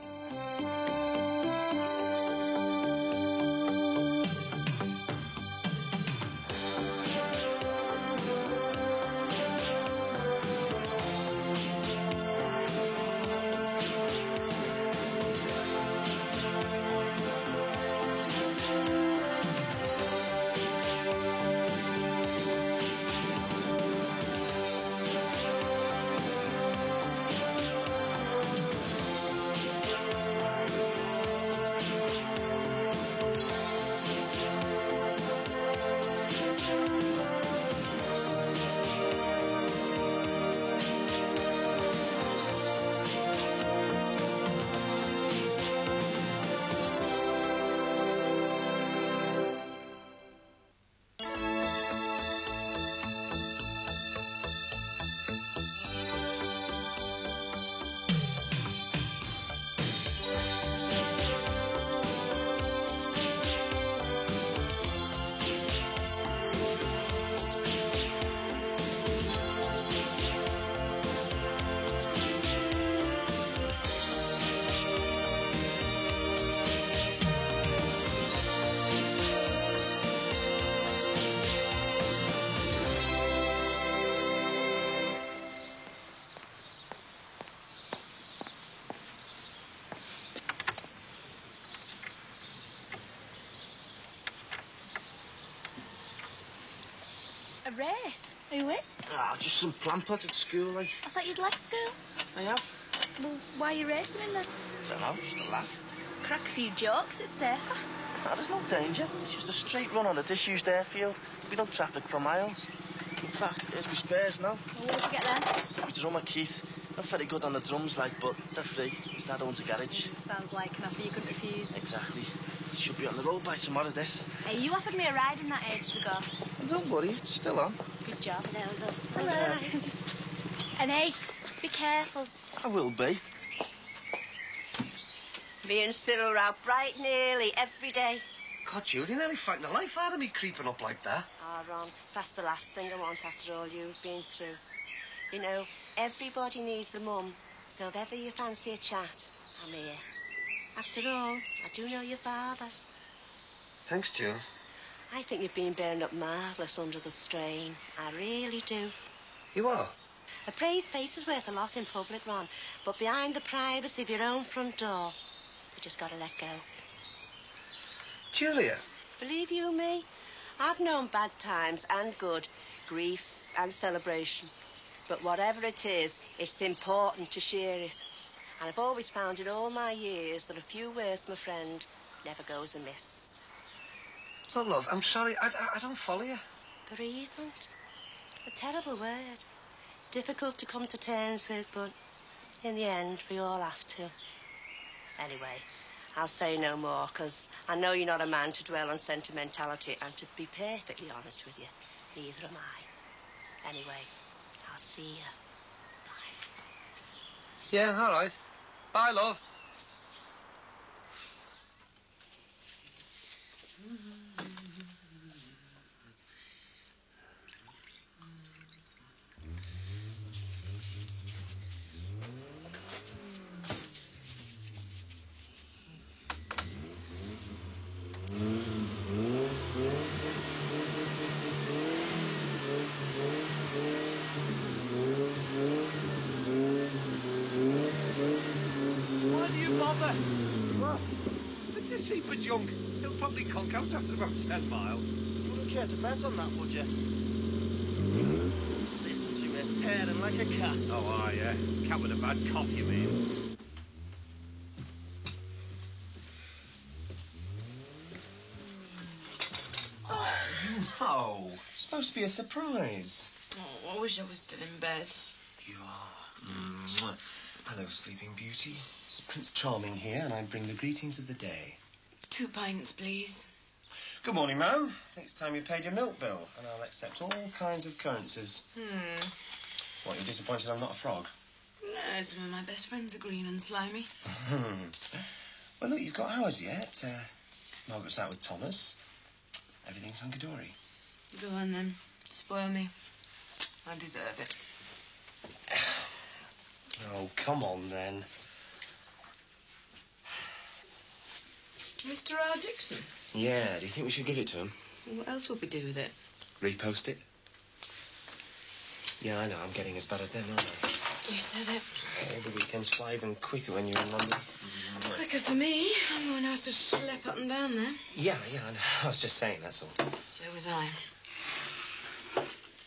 A race? Who with? Ah, just some plant pot at school, like. I thought you'd left school. I have. Well, why are you racing in then? Don't know, just a laugh. Crack a few jokes, it's safer. Ah, there's no danger. It's just a straight run on a disused airfield. We don't traffic for miles. In fact, here's my spares now. Well, where'd you get them? My drummer, Keith. Not very good on the drums, like, but they're free. His dad owns a garage. Sounds like an offer you couldn't refuse. Exactly. It should be on the road by tomorrow, this. Hey, you offered me a ride in that ages ago. Don't worry, it's still on. Good job. Hello. And hey, be careful. I will be. Me and Cyril are out bright and early every day. God, Julie, nearly frightened the life out of me creeping up like that. Oh, Ron, that's the last thing I want after all you've been through. You know, everybody needs a mum, so if ever you fancy a chat, I'm here. After all, I do know your father. Thanks, Jill. I think you've been bearing up marvellous under the strain. I really do. You are? A brave face is worth a lot in public, Ron, but behind the privacy of your own front door, you just got to let go. Julia. Believe you me, I've known bad times and good, grief and celebration. But whatever it is, it's important to share it. And I've always found in all my years that a few words, my friend, never goes amiss. Oh, love, I'm sorry. I don't follow you. Bereavement. A terrible word. Difficult to come to terms with, but in the end, we all have to. Anyway, I'll say no more, because I know you're not a man to dwell on sentimentality, and to be perfectly honest with you, neither am I. Anyway, I'll see you. Yeah, all right. Bye, love. Why do you bother? What? Let this heap of junk. He'll probably conk out after about 10 miles. You wouldn't care to bet on that, would you? Listen to it, purring like a cat. Oh, aye, yeah. Cat with a bad cough, you mean? Oh, it's supposed to be a surprise. Oh, I wish I was still in bed. You are. Mwah. Hello, Sleeping Beauty. It's Prince Charming here, and I bring the greetings of the day. 2 pints, please. Good morning, ma'am. I think it's time you paid your milk bill, and I'll accept all kinds of currencies. What, you're disappointed I'm not a frog? No, some of my best friends are green and slimy. Well, look, you've got hours yet. Margaret's out with Thomas. Everything's hunky-dory. Go on, then. Spoil me. I deserve it. Oh, come on, then. Mr. R. Dixon? Yeah, do you think we should give it to him? What else would we do with it? Repost it? Yeah, I know, I'm getting as bad as them, aren't I? You said it. Oh, the weekends fly even quicker when you're in London. Quicker for me. I'm the one who has to schlep up and down there. Yeah, I know. I was just saying, that's all. So was I.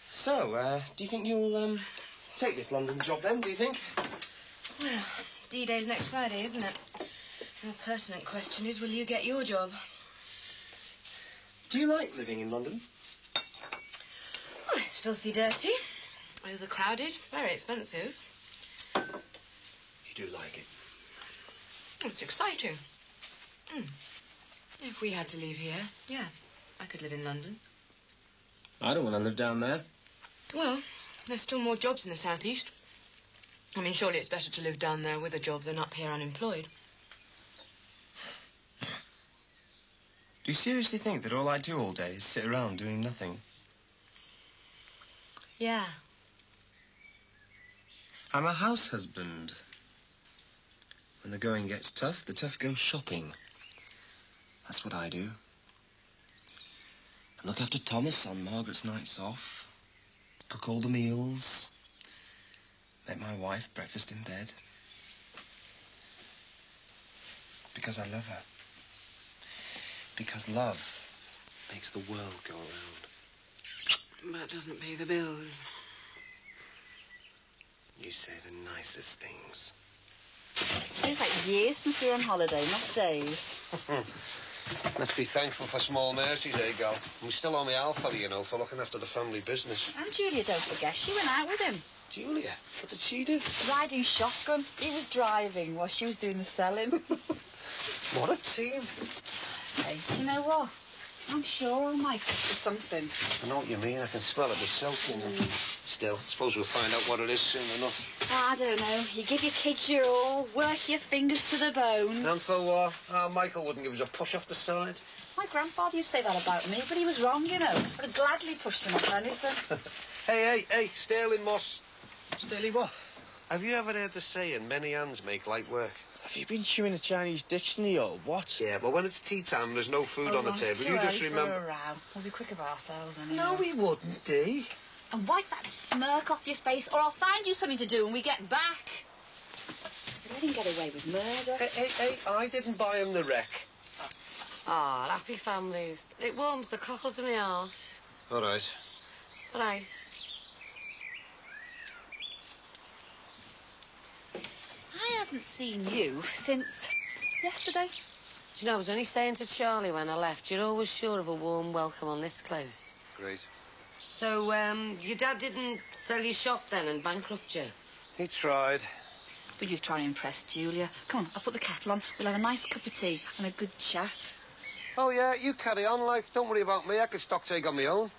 So, do you think you'll, take this London job then, do you think? Well, D-Day's next Friday, isn't it? The more pertinent question is, will you get your job? Do you like living in London? Well, it's filthy dirty, overcrowded, very expensive. You do like it? It's exciting. If we had to leave here, yeah, I could live in London. I don't want to live down there. Well, there's still more jobs in the southeast. I mean, surely it's better to live down there with a job than up here unemployed. Do you seriously think that all I do all day is sit around doing nothing? Yeah. I'm a house husband. When the going gets tough, the tough go shopping. That's what I do. I look after Thomas on Margaret's nights off. Cook all the meals. Make my wife breakfast in bed. Because I love her. Because love makes the world go around. But doesn't pay the bills. You say the nicest things. Seems like years since we were on holiday, not days. Let's be thankful for small mercies, eh, Gal? We still owe me Alpha, you know, for looking after the family business. And Julia, don't forget, she went out with him. Julia? What did she do? Riding shotgun. He was driving while she was doing the selling. What a team. Hey, do you know what? I'm sure I'll make it for something. I know what you mean. I can smell it myself, you know. Still, I suppose we'll find out what it is soon enough. I don't know. You give your kids your all, work your fingers to the bone. And for what? Michael wouldn't give us a push off the side. My grandfather used to say that about me, but he was wrong, you know. I'd have gladly pushed him off anything. Hey, Sterling Moss. Sterling what? Have you ever heard the saying, many hands make light work? Have you been chewing a Chinese dictionary or what? Yeah, but when it's tea time and there's no food on the table, you just remember... We'll be quick about ourselves anyway. No, we wouldn't, Dee. And wipe that smirk off your face, or I'll find you something to do when we get back. Let him get away with murder. Hey, I didn't buy him the wreck. Ah, happy families. It warms the cockles of my heart. All right. All right. I haven't seen you since yesterday. Do you know, I was only saying to Charlie when I left, you're always sure of a warm welcome on this close. Great. So, your dad didn't sell your shop then and bankrupt you? He tried. I think he was trying to impress Julia. Come on, I'll put the kettle on. We'll have a nice cup of tea and a good chat. Oh, yeah, you carry on, like. Don't worry about me. I can stock take on my own.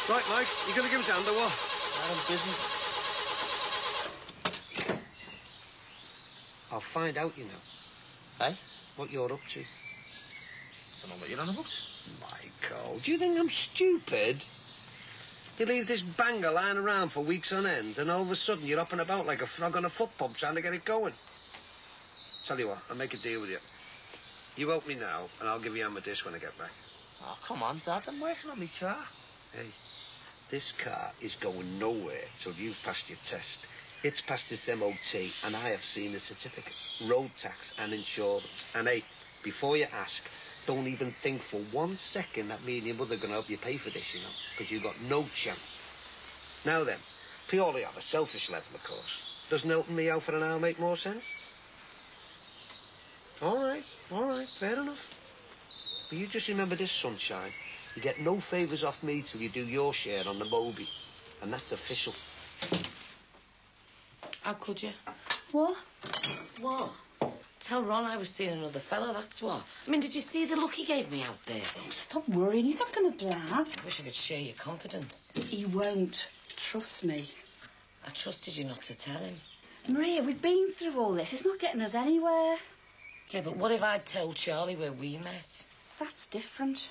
Right, Mike, you gonna give it a hand or what? I'm busy. I'll find out, you know. Eh? What you're up to. So not what you're on about. Michael, do you think I'm stupid? You leave this banger lying around for weeks on end, and all of a sudden you're up and about like a frog on a foot pump trying to get it going. Tell you what, I'll make a deal with you. You help me now, and I'll give you Amadeus when I get back. Oh, come on, Dad. I'm working on my car. Hey, this car is going nowhere till you've passed your test. It's passed its MOT, and I have seen the certificate, road tax and insurance. And hey, before you ask, don't even think for 1 second that me and your mother are going to help you pay for this, you know, because you've got no chance. Now then, purely on a selfish level, of course, doesn't helping me out for an hour make more sense? All right, fair enough. But you just remember this, sunshine. You get no favours off me till you do your share on the Moby. And that's official. How could you? What? What? Tell Ron I was seeing another fella, that's what. I mean, did you see the look he gave me out there? Oh, stop worrying. He's not going to blab. I wish I could share your confidence. He won't. Trust me. I trusted you not to tell him. Maria, we've been through all this. It's not getting us anywhere. Yeah, but what if I'd told Charlie where we met? That's different.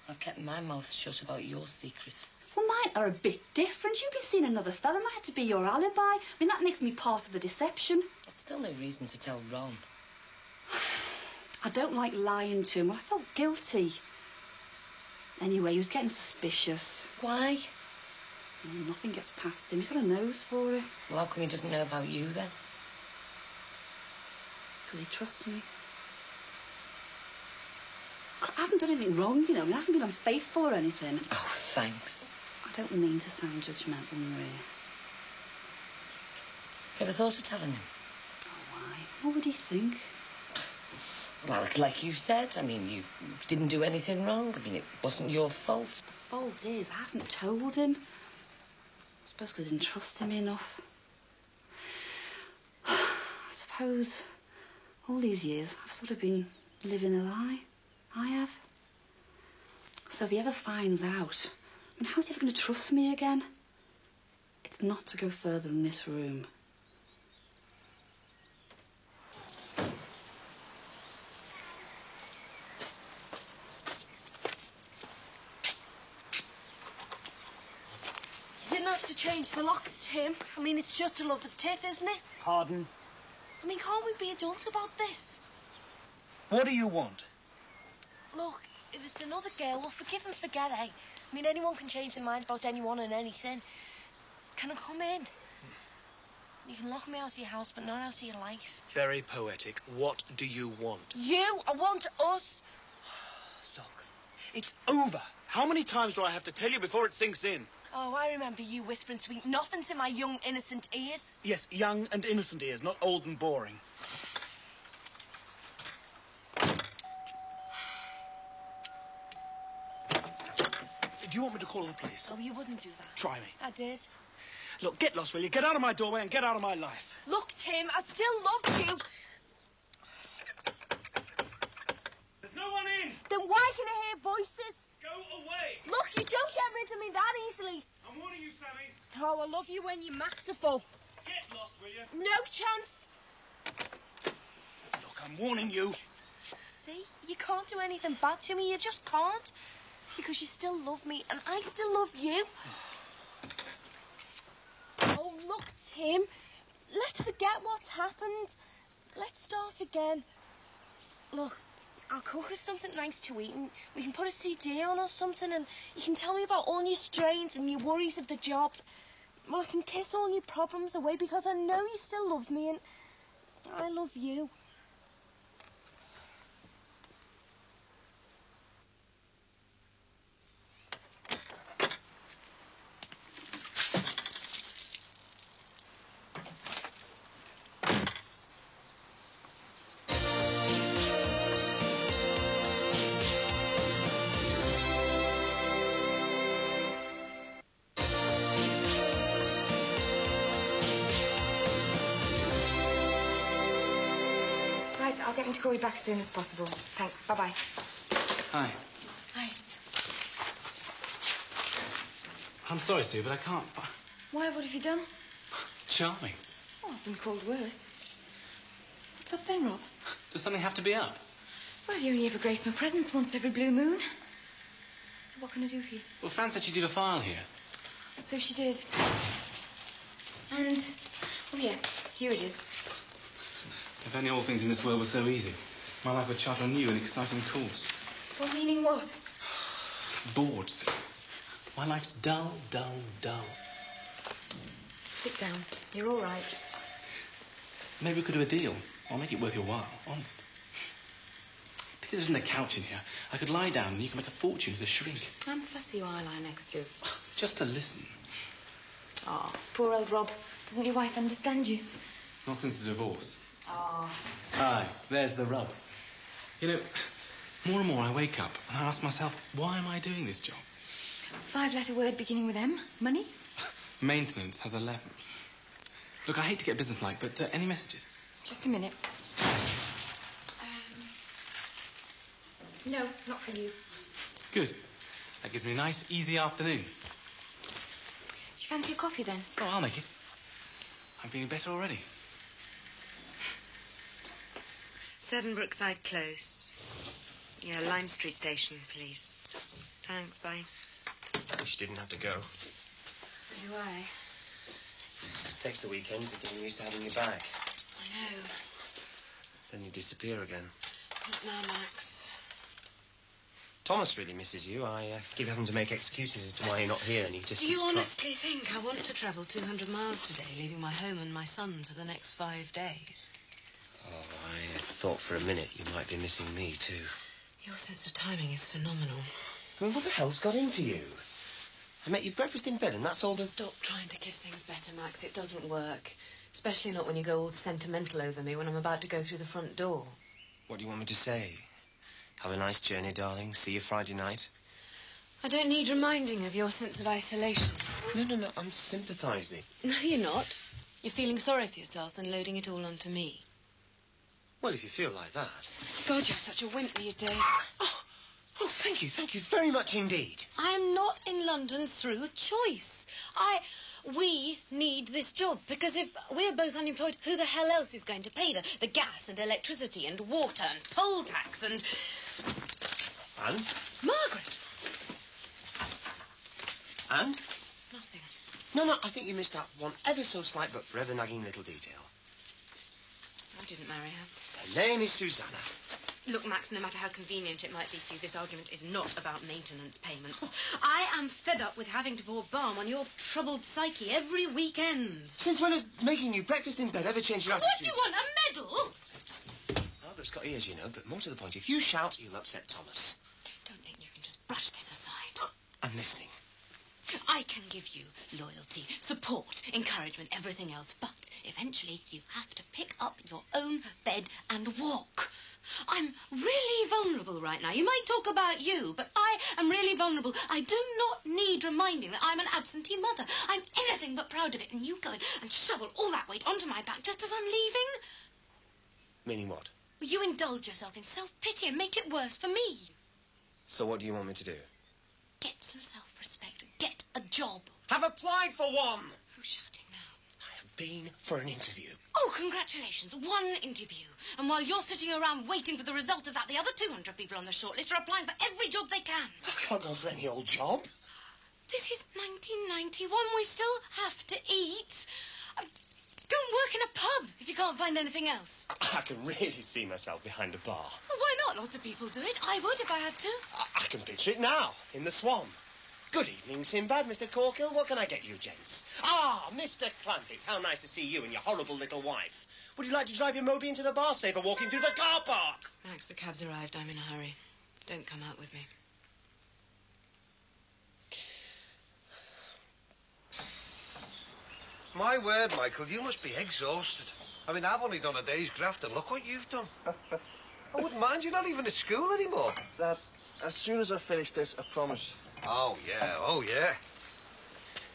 I've kept my mouth shut about your secrets. Well, mine are a bit different. You've been seeing another fella. I had to be your alibi. I mean, that makes me part of the deception. That's still no reason to tell Ron. I don't like lying to him. I felt guilty. Anyway, he was getting suspicious. Why? Oh, nothing gets past him. He's got a nose for it. Well, how come he doesn't know about you, then? Because he trusts me. I haven't done anything wrong, you know. I mean, I haven't been unfaithful or anything. Oh, thanks. I don't mean to sound judgmental, Maria. Have you ever thought of telling him? Oh, why? What would he think? Well, like you said, I mean, you didn't do anything wrong. I mean, it wasn't your fault. The fault is I haven't told him. I suppose because I didn't trust him enough. I suppose all these years I've sort of been living a lie. I have. So if he ever finds out, I mean, how's he ever going to trust me again? It's not to go further than this room. You didn't have to change the locks, Tim. I mean, it's just a lover's tiff, isn't it? Pardon? I mean, can't we be adult about this? What do you want? Look, if it's another girl, well, forgive and forget, eh? I mean, anyone can change their mind about anyone and anything. Can I come in? You can lock me out of your house, but not out of your life. Very poetic. What do you want? You! I want us! Look, it's over. How many times do I have to tell you before it sinks in? Oh, I remember you whispering sweet nothings in my young, innocent ears. Yes, young and innocent ears, not old and boring. Do you want me to call the police? Oh, you wouldn't do that. Try me. I did. Look, get lost, will you? Get out of my doorway and get out of my life. Look, Tim, I still love you. There's no one in! Then why can I hear voices? Go away! Look, you don't get rid of me that easily. I'm warning you, Sammy. Oh, I love you when you're masterful. Get lost, will you? No chance. Look, I'm warning you. See, you can't do anything bad to me. You just can't. Because you still love me, and I still love you. Oh, look, Tim. Let's forget what's happened. Let's start again. Look, I'll cook us something nice to eat, and we can put a CD on or something, and you can tell me about all your strains and your worries of the job. Well, I can kiss all your problems away because I know you still love me, and I love you. Right, I'll get him to call you back as soon as possible. Thanks. Bye-bye. Hi. Hi. I'm sorry, Sue, but I can't... Why? What have you done? Charming. Oh, I've been called worse. What's up then, Rob? Does something have to be up? Well, you only ever grace my presence once every blue moon. So what can I do for you? Well, Fran said she'd leave a file here. So she did. And, oh yeah, here it is. If only all things in this world were so easy. My life would chart a new and exciting course. Well, meaning what? Bored, Sue. My life's dull, dull, dull. Sit down. You're all right. Maybe we could do a deal. I'll make it worth your while, honest. Pity there isn't a couch in here. I could lie down and you can make a fortune as a shrink. I'm fussy who I lie next to. Just to listen. Oh, poor old Rob. Doesn't your wife understand you? Not since the divorce. Oh. Aye, there's the rub. You know, more and more I wake up and I ask myself, why am I doing this job? 5-letter word beginning with M. Money? Maintenance has 11. Look, I hate to get businesslike, but any messages? Just a minute. No, not for you. Good. That gives me a nice, easy afternoon. Do you fancy a coffee, then? Oh, I'll make it. I'm feeling better already. 7 Brookside Close. Yeah, Lime Street Station, please. Thanks, bye. Wish you didn't have to go. So do I. Takes the weekend to get used to having you back. I know. Then you disappear again. Not now, Max. Thomas really misses you. I keep having to make excuses as to why you're not here, and he just Do you keeps honestly think I want to travel 200 miles today, leaving my home and my son for the next 5 days? Oh, I thought for a minute you might be missing me, too. Your sense of timing is phenomenal. I mean, what the hell's got into you? I met you breakfast in bed, and that's all the... Stop trying to kiss things better, Max. It doesn't work. Especially not when you go all sentimental over me when I'm about to go through the front door. What do you want me to say? Have a nice journey, darling. See you Friday night. I don't need reminding of your sense of isolation. No. I'm sympathising. No, you're not. You're feeling sorry for yourself and loading it all onto me. Well, if you feel like that... God, you're such a wimp these days. Oh, thank you very much indeed. I'm not in London through choice. We need this job, because if we're both unemployed, who the hell else is going to pay the gas and electricity and water and poll tax and... And? Margaret! And? Nothing. No, I think you missed out one ever so slight but forever nagging little detail. I didn't marry her. Her name is Susanna. Look, Max, no matter how convenient it might be for you, this argument is not about maintenance payments. I am fed up with having to pour balm on your troubled psyche every weekend. Since when has making you breakfast in bed ever changed your attitude? What do you want, a medal? Margaret's got ears, you know, but more to the point, if you shout, you'll upset Thomas. Don't think you can just brush this aside. I'm listening. I can give you loyalty, support, encouragement, everything else, but eventually you have to pick up your own bed and walk. I'm really vulnerable right now. You might talk about you, but I am really vulnerable. I do not need reminding that I'm an absentee mother. I'm anything but proud of it, and you go and shovel all that weight onto my back just as I'm leaving? Meaning what? Well, you indulge yourself in self-pity and make it worse for me. So what do you want me to do? Get some self-respect. Get a job. Have applied for one! Who's shouting now? I have been for an interview. Oh, congratulations. One interview. And while you're sitting around waiting for the result of that, the other 200 people on the shortlist are applying for every job they can. I can't go for any old job. This is 1991. We still have to eat. Go and work in a pub if you can't find anything else. I can really see myself behind a bar. Well, why not? Lots of people do it. I would if I had to. I can picture it now, in the Swan. Good evening, Sinbad, Mr. Corkill. What can I get you, gents? Ah, Mr. Clampett. How nice to see you and your horrible little wife. Would you like to drive your Moby into the bar saver walking through the car park? Max, the cab's arrived. I'm in a hurry. Don't come out with me. My word, Michael, you must be exhausted. I mean, I've only done a day's graft, and look what you've done. I wouldn't mind. You're not even at school anymore. Dad, as soon as I finish this, I promise. Oh, yeah.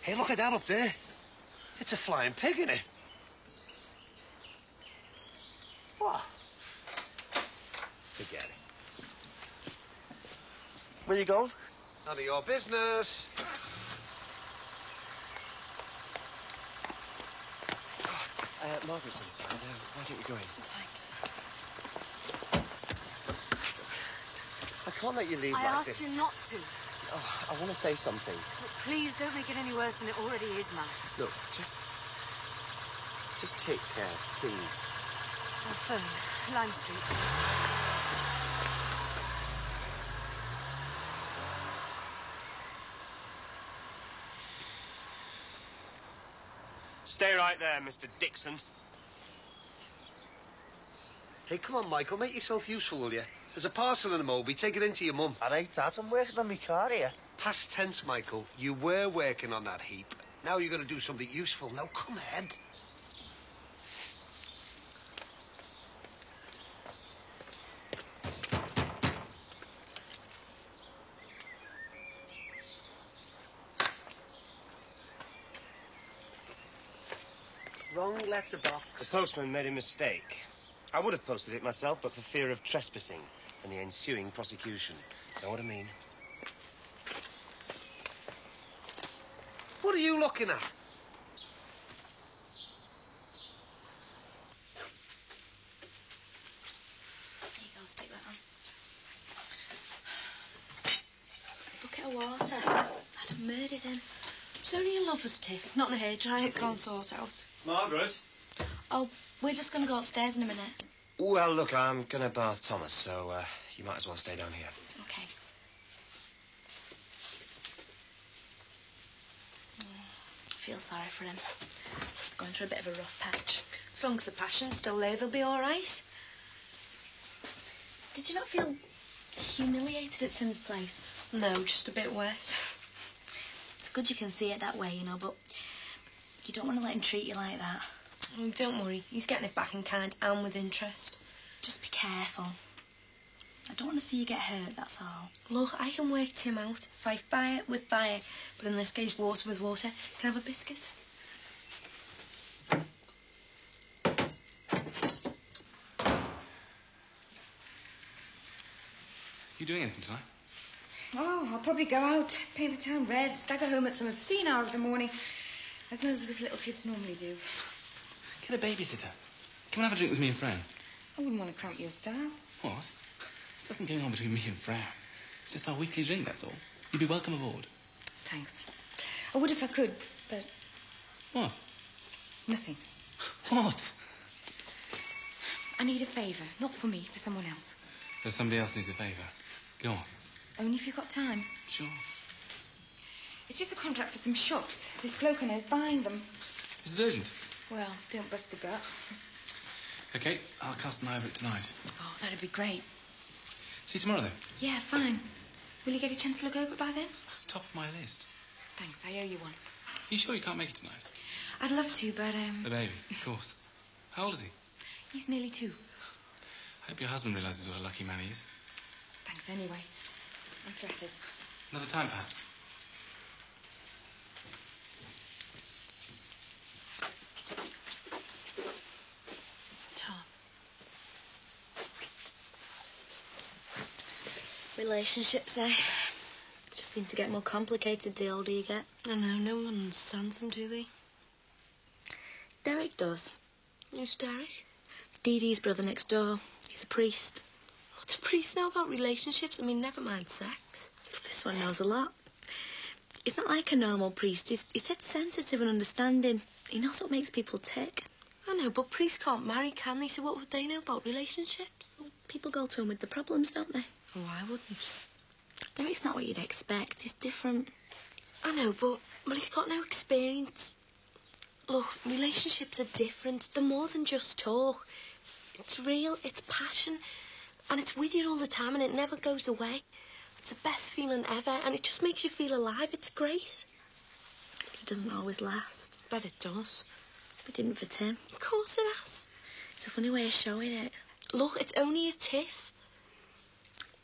Hey, look at that up there. It's a flying pig, isn't it? What? Where you going? None of your business. Margaret's inside. Why don't you go in? Thanks. I can't let you leave I like asked this. you not to. Oh, I want to say something. But please don't make it any worse than it already is, Max. Look, just take care, please. Oh, Fern, Lime Street, please. Stay right there, Mr. Dixon. Hey, come on, Michael, make yourself useful, will you? There's a parcel in the Moby. Take it into your mum. I ain't that. I'm working on my car here. Past tense, Michael. You were working on that heap. Now you're going to do something useful. Now, come ahead. Wrong letterbox. The postman made a mistake. I would have posted it myself, but for fear of trespassing and the ensuing prosecution. Know what I mean? What are you looking at? There you go, stick that on. Bucket of water. I'd have murdered him. It's only a lover's tiff, not a hairdryer it can't sort out. Margaret? Oh, we're just going to go upstairs in a minute. Well, look, I'm going to bath Thomas, so you might as well stay down here. Okay. I feel sorry for him. Going through a bit of a rough patch. As long as the passion's still there, they'll be all right. Did you not feel humiliated at Tim's place? No, just a bit wet. It's good you can see it that way, you know, but you don't want to let him treat you like that. Oh, don't worry, he's getting it back in kind and with interest. Just be careful. I don't want to see you get hurt, that's all. Look, I can work Tim out. Fight fire with fire, but in this case, water with water. Can I have a biscuit? You doing anything tonight? Oh, I'll probably go out, paint the town red, stagger home at some obscene hour of the morning, as mothers with little kids normally do. Get a babysitter. Come and have a drink with me and Fran. I wouldn't want to cramp your style. What? There's nothing going on between me and Fran. It's just our weekly drink, that's all. You'd be welcome aboard. Thanks. I would if I could, but What? nothing. What? I need a favour, not for me, for someone else. There's somebody else needs a favour. Go on. Only if you've got time. Sure. It's just a contract for some shops. This bloke I know's buying them. Is it urgent? Well, don't bust a gut. OK, I'll cast an eye over it tonight. Oh, that'd be great. See you tomorrow, then. Yeah, fine. Will you get a chance to look over it by then? It's top of my list. Thanks, I owe you one. You sure you can't make it tonight? I'd love to, but, The baby, of course. How old is he? he's nearly 2. I hope your husband realises what a lucky man he is. Thanks anyway. I'm flattered. Another time, perhaps? Tom. Relationships, just seem to get more complicated the older you get. I know, no one understands them, do they? Derek does. Who's Derek? Dee Dee's brother next door. He's a priest. What's a priest know about relationships? I mean, never mind sex. But this one knows a lot. He's not like a normal priest. He's dead sensitive and understanding. He knows what makes people tick. I know, but priests can't marry, can they? So what would they know about relationships? People go to him with the problems, don't they? Why wouldn't? Derek's not what you'd expect. He's different. I know, but well, he's got no experience. Look, relationships are different. They're more than just talk. It's real, it's passion, and it's with you all the time, and it never goes away. It's the best feeling ever, and it just makes you feel alive. It's great. It doesn't always last. Bet it does. It didn't for Tim. Of course it has. It's a funny way of showing it. Look, it's only a tiff.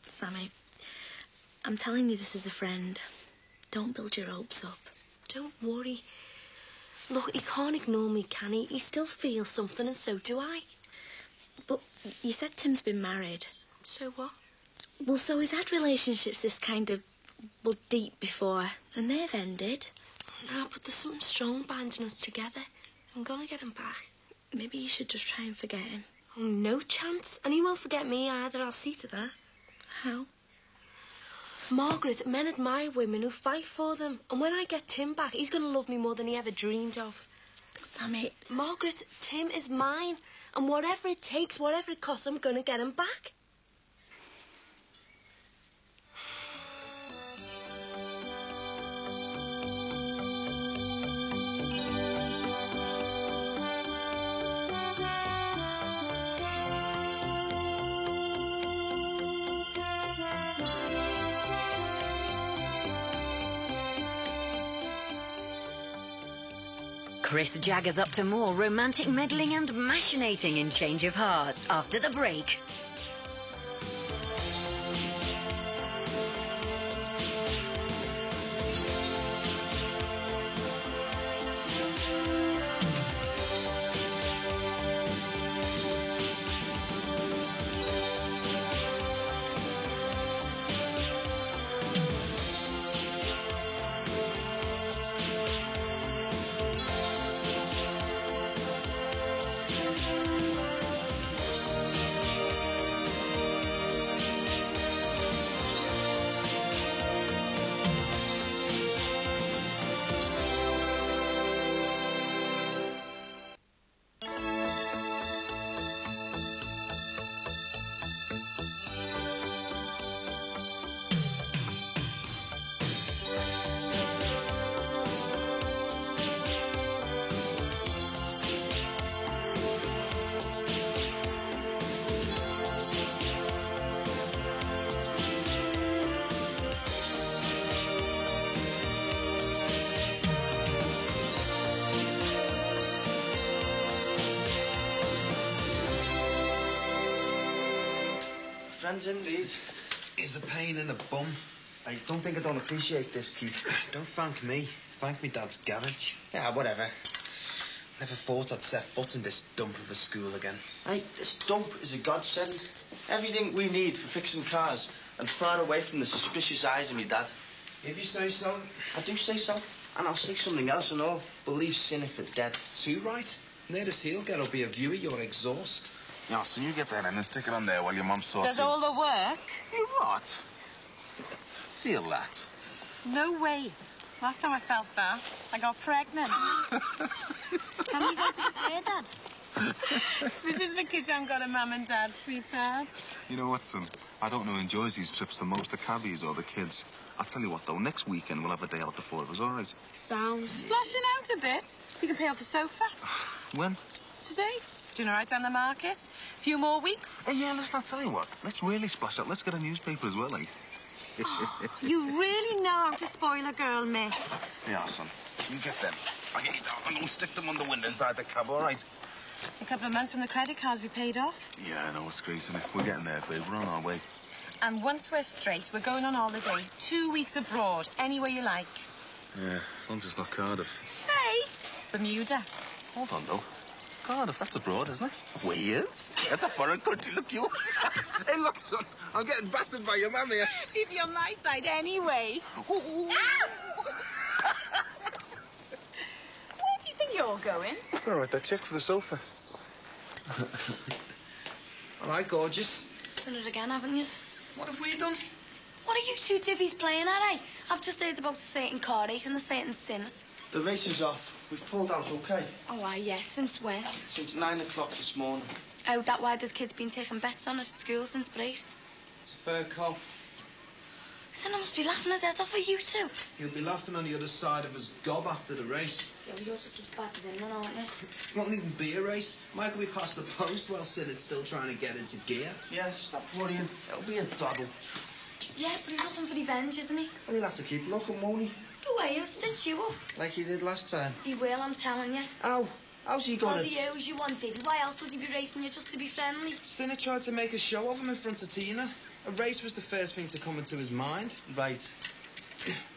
Sammy, I'm telling you this as a friend. Don't build your hopes up. Don't worry. Look, he can't ignore me, can he? He still feels something, and so do I. But you said Tim's been married. So what? Well, so he's had relationships this kind of, well, deep before, and they've ended. No, but there's something strong binding us together. I'm gonna get him back. Maybe you should just try and forget him. Oh, no chance. And he won't forget me either. I'll see to that. How? Margaret, men admire women who fight for them. And when I get Tim back, he's gonna love me more than he ever dreamed of. Sammy... Margaret, Tim is mine. And whatever it takes, whatever it costs, I'm gonna get him back. Chris Jagger's up to more romantic meddling and machinating in Change of Heart after the break. Friends indeed. Is a pain in the bum. I don't think I don't appreciate this, Keith. Don't thank me. Thank me dad's garage. Yeah, whatever. Never thought I'd set foot in this dump of a school again. Hey, this dump is a godsend. Everything we need for fixing cars and far away from the suspicious eyes of me dad. If you say so. I do say so. And I'll say something else and all. But leave Siniford dead. Too right. Nearest he'll get will be a view of your exhaust. Yeah, so you get that in and stick it on there while your mum sorts Does it. all the work? You what? Feel that. No way. Last time I felt that, I got pregnant. Can you go to the fair, Dad? This is the kitchen got a mum and dad, sweetheart. You know what, son? I don't know who enjoys these trips the most, the cabbies or the kids. I'll tell you what, though, next weekend we'll have a day out the four of us, all right? Sounds splashing out a bit. You can pay off the sofa. When? Today. Doing all right down the market. A few more weeks. Hey, yeah, let's not tell you what. Let's really splash out. Let's get a newspaper as well, like. You really know how to spoil a girl, Mick. Yeah, son. You get them. I'll get you down and we'll stick them on the window inside the cab, all right? A couple of months from the credit cards we paid off. Yeah, I know, it's crazy, isn't it? We're getting there, babe. We're on our way. And once we're straight, we're going on holiday. 2 weeks abroad, anywhere you like. Yeah, as long as it's not Cardiff. Hey! Bermuda. Hold on, though. Cardiff, that's abroad, isn't it? Wales? That's a foreign country, look you. Hey, look, son, I'm getting battered by your mum here. If you're on my side anyway. Where do you think you're going? All right, that check for the sofa. All right, gorgeous. Done it again, haven't you? What have we done? What are you two divvies playing at, eh? I've just heard about the Satan car race and the Satan sinners. The race is off. We've pulled out, OK? Oh, why, yes. Since when? Since 9 o'clock this morning. Oh, that why there's kids been taking bets on it at school since break? It's a fair call. Sinner must be laughing his head off at you two. He'll be laughing on the other side of his gob after the race. Yeah, well, you're just as bad as him, aren't you? It won't even be a race. Michael will be past the post while Sinner's still trying to get into gear. Yeah, stop worrying. It'll be a doddle. Yeah, but he's nothing for revenge, isn't he? Well, he'll have to keep looking, won't he? Go away, he'll stitch you up. Like he did last time. He will, I'm telling you. Ow. How's he gonna... Because he owes you one, Davy. Why else would he be racing you just to be friendly? Sinner tried to make a show of him in front of Tina. A race was the first thing to come into his mind. Right.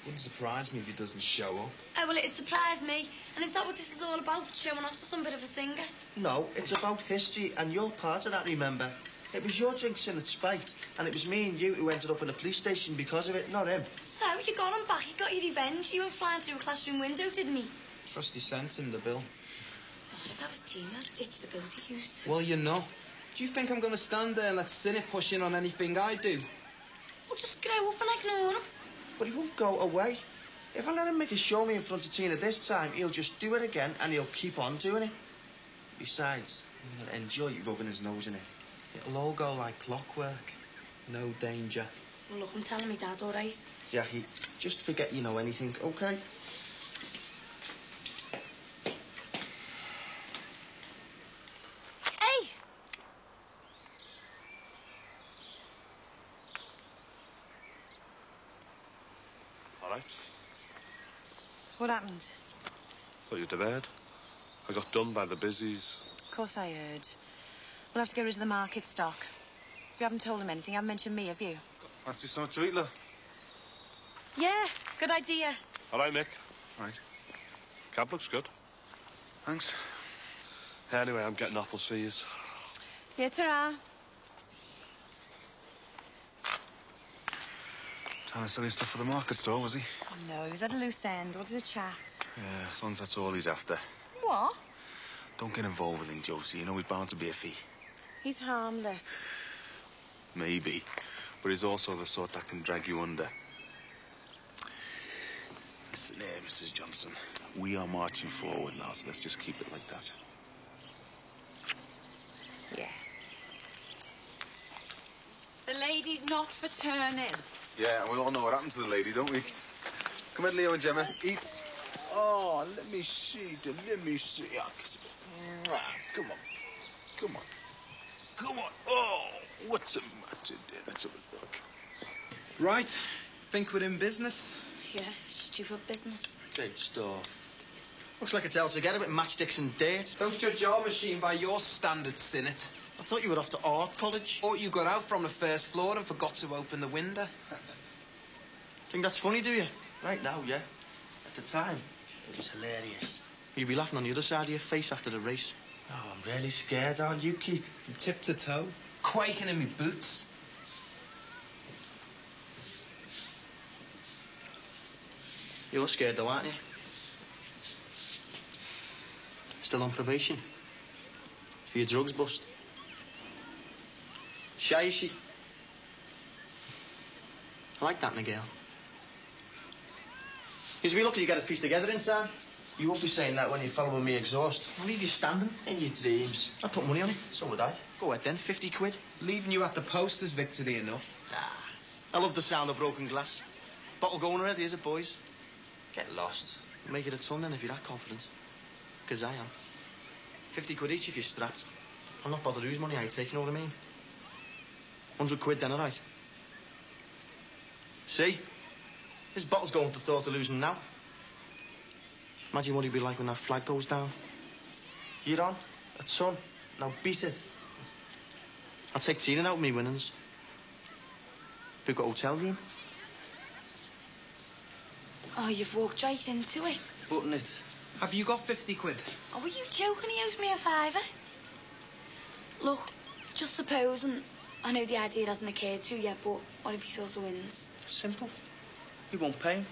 Wouldn't surprise me if he doesn't show up. Oh, well, it'd surprise me. And is that what this is all about? Showing off to some bit of a singer? No, it's about history, and you're part of that, remember? It was your drink sin that spiked, and it was me and you who ended up in a police station because of it, not him. So, you got him back, you got your revenge. You went flying through a classroom window, didn't he? Trusty sent him the bill. If I was Tina, I'd ditch the bill to you, so... Well, you're not. Do you think I'm going to stand there and let Sinnott push in on anything I do? Well, just grow up and ignore him. But he won't go away. If I let him make a show me in front of Tina this time, he'll just do it again, and he'll keep on doing it. Besides, I'm going to enjoy rubbing his nose in it. It'll all go like clockwork. No danger. Well, look, I'm telling me Dad's all right. Jackie, just forget you know anything, OK? Hey! All right. What happened? Thought you were to bed. I got done by the busies. Of course I heard. We'll have to get rid of the market stock. You haven't told him anything. You haven't mentioned me, have you? Fancy something to eat, love? Yeah, good idea. All right, Nick. Right. Cab looks good. Thanks. Anyway, I'm getting off. We'll see yous. Yeah, ta-ra. Trying to sell his stuff for the market store, was he? Oh, no, he was at a loose end. Wanted a chat. Yeah, as long as that's all he's after. What? Don't get involved with him, Josie. You know he's bound to be a fee. He's harmless. Maybe. But he's also the sort that can drag you under. Listen here, Mrs. Johnson. We are marching forward now, so let's just keep it like that. Yeah. The lady's not for turning. Yeah, and we all know what happened to the lady, don't we? Come on, Leo and Gemma. Eats. Oh, let me see. Let me see. Oh, come on. Come on. Come on. Oh, what's the matter there? Let's have a look. Right. Think we're in business? Yeah, stupid business. Great stuff. Looks like it's held together with matchsticks and dirt. Don't judge our machine by your standards, Sinnott. I thought you were off to art college. Or you got out from the first floor and forgot to open the window. Think that's funny, do you? Right now, yeah. At the time, it was hilarious. You'd be laughing on the other side of your face after the race. Oh, I'm really scared, aren't you, Keith? From tip to toe, quaking in my boots. You're scared though, aren't you? Still on probation. For your drugs bust. Shy is she? I like that in a girl. You'll be lucky to get a piece together inside. You won't be saying that when you're following me exhaust. I'll leave you standing in your dreams. I'd put money on it. So would I. Go ahead then, 50 quid. Leaving you at the post is victory enough. I love the sound of broken glass. Bottle going already, is it, boys? Get lost. Make it a ton then if you're that confident. 'Cause I am. 50 quid each if you're strapped. I'm not bothered whose money I take, you know what I mean? 100 quid then, all right? See? This bottle's going to thought of losing now. Imagine what he'd be like when that flag goes down. You're on. A ton. Now beat it. I'll take Tina out with me winnings. We've got a hotel room. Oh, you've walked right into it. Button it. Have you got 50 quid? Oh, were you joking? He owes me a fiver. Look, just supposing. I know the idea hasn't occurred to you yet, but what if he sort of wins? Simple. He won't pay him.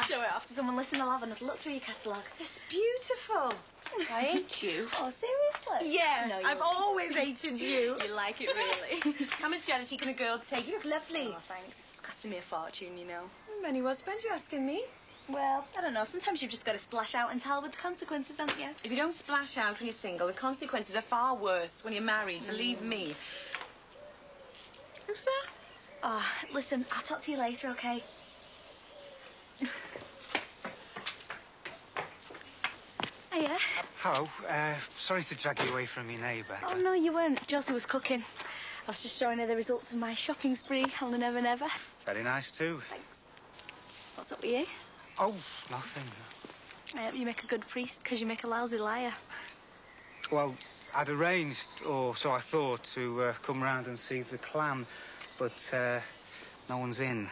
Show it off to someone listening. I'll have another look through your catalogue. It's beautiful. I hate you. Oh, seriously? Yeah, No, you I've won't. always hated you. You like it, really? How much jealousy can a girl take? You look lovely. Oh, thanks. It's costing me a fortune, you know. Many husbands, you asking me? Well, I don't know. Sometimes you've just got to splash out and tell with the consequences, haven't you? If you don't splash out when you're single, the consequences are far worse when you're married, believe me. Who's that? Oh, listen, I'll talk to you later, OK? Hiya. Hello. Sorry to drag you away from your neighbour. Oh, no, you weren't. Josie was cooking. I was just showing her the results of my shopping spree on the Never Never. Very nice too. Thanks. What's up with you? Oh, nothing. You make a good priest because you make a lousy liar. Well, I'd arranged, or so I thought, to come round and see the clan, but no one's in.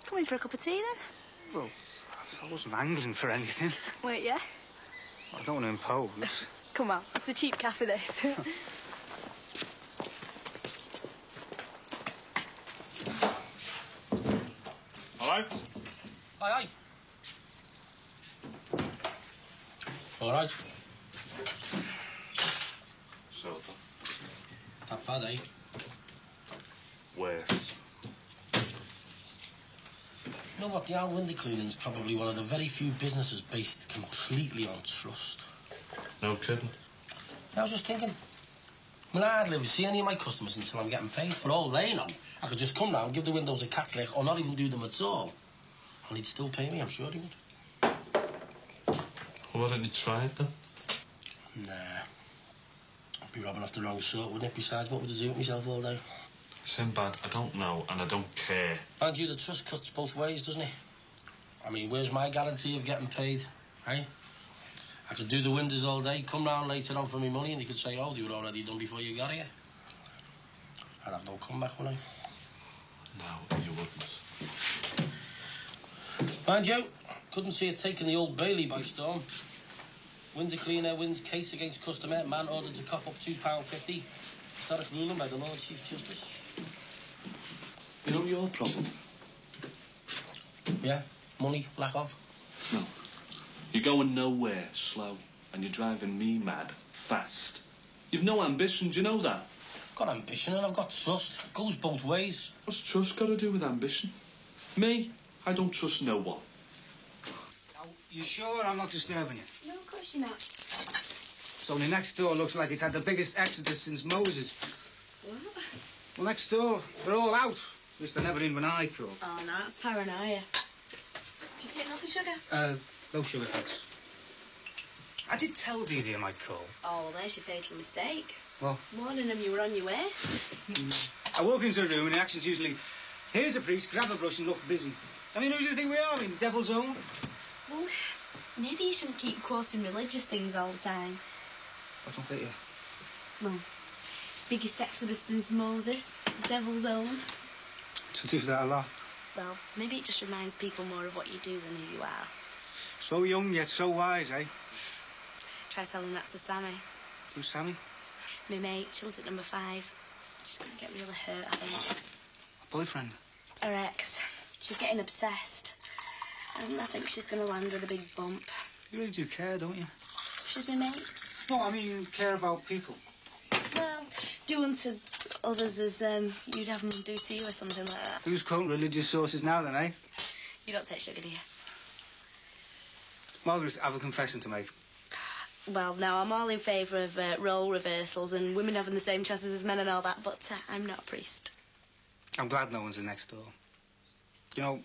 Come in for a cup of tea, then? Well, I wasn't angling for anything. Wait, yeah? I don't want to impose. Come on, it's a cheap cafe, this. All right? Aye, aye. All right. So, Not bad, eh? worse. You know what? The Al Windy Cleaning's probably one of the very few businesses based completely on trust. No kidding. Yeah, I was just thinking. I mean, I hardly ever see any of my customers until I'm getting paid. For all they know, I could just come down, give the windows a cat's lick, or not even do them at all. And he'd still pay me, I'm sure he would. Well, why don't you try it, then? Nah. I'd be robbing off the wrong sort, wouldn't it? Besides, what would I do with myself all day? Sinbad, I don't know, and I don't care. Mind you, the trust cuts both ways, doesn't it? I mean, where's my guarantee of getting paid, eh? I could do the windows all day, come round later on for me money, and they could say, oh, you were already done before you got here. I'd have no comeback, would I? No, you wouldn't. Mind you, couldn't see it taking the Old Bailey by storm. Windsor Cleaner wins case against customer. Man ordered to cough up £2.50. Historic ruling by the Lord Chief Justice. You know your problem? Yeah, money, lack of. No. You're going nowhere, slow, and you're driving me mad, fast. You've no ambition, do you know that? I've got ambition and I've got trust. It goes both ways. What's trust got to do with ambition? Me? I don't trust no one. You sure I'm not disturbing you? No, of course you're not. So the next door looks like it's had the biggest exodus since Moses. What? Well, next door, they're all out. At least they're never in when I call. Oh, no, that's paranoia. Did you take milk and sugar? No sugar, thanks. I did tell Dee Dee I might call. Oh, well, there's your fatal mistake. Well, Warning them you were on your way. I walk into a room and the action's usually, here's a priest, grab a brush and look busy. I mean, who do you think we are? I mean, devil's own? Well, maybe you shouldn't keep quoting religious things all the time. I don't get you. Well, biggest exodus since Moses, the devil's own. So do that a lot. Well, maybe it just reminds people more of what you do than who you are. So young yet so wise, eh? Try telling that to Sammy. Who's Sammy? My mate, she lives at number 5. She's going to get really hurt, I think. A boyfriend? Her ex. She's getting obsessed. And I think she's going to land with a big bump. You really do care, don't you? She's my mate. No, I mean, you care about people. Well, do unto others as you'd have them do to you or something like that. Who's quoting religious sources now, then, eh? You don't take sugar, do you? Margaret, I have a confession to make. Well, no, I'm all in favour of role reversals and women having the same chances as men and all that, but I'm not a priest. I'm glad no one's in next door. You know,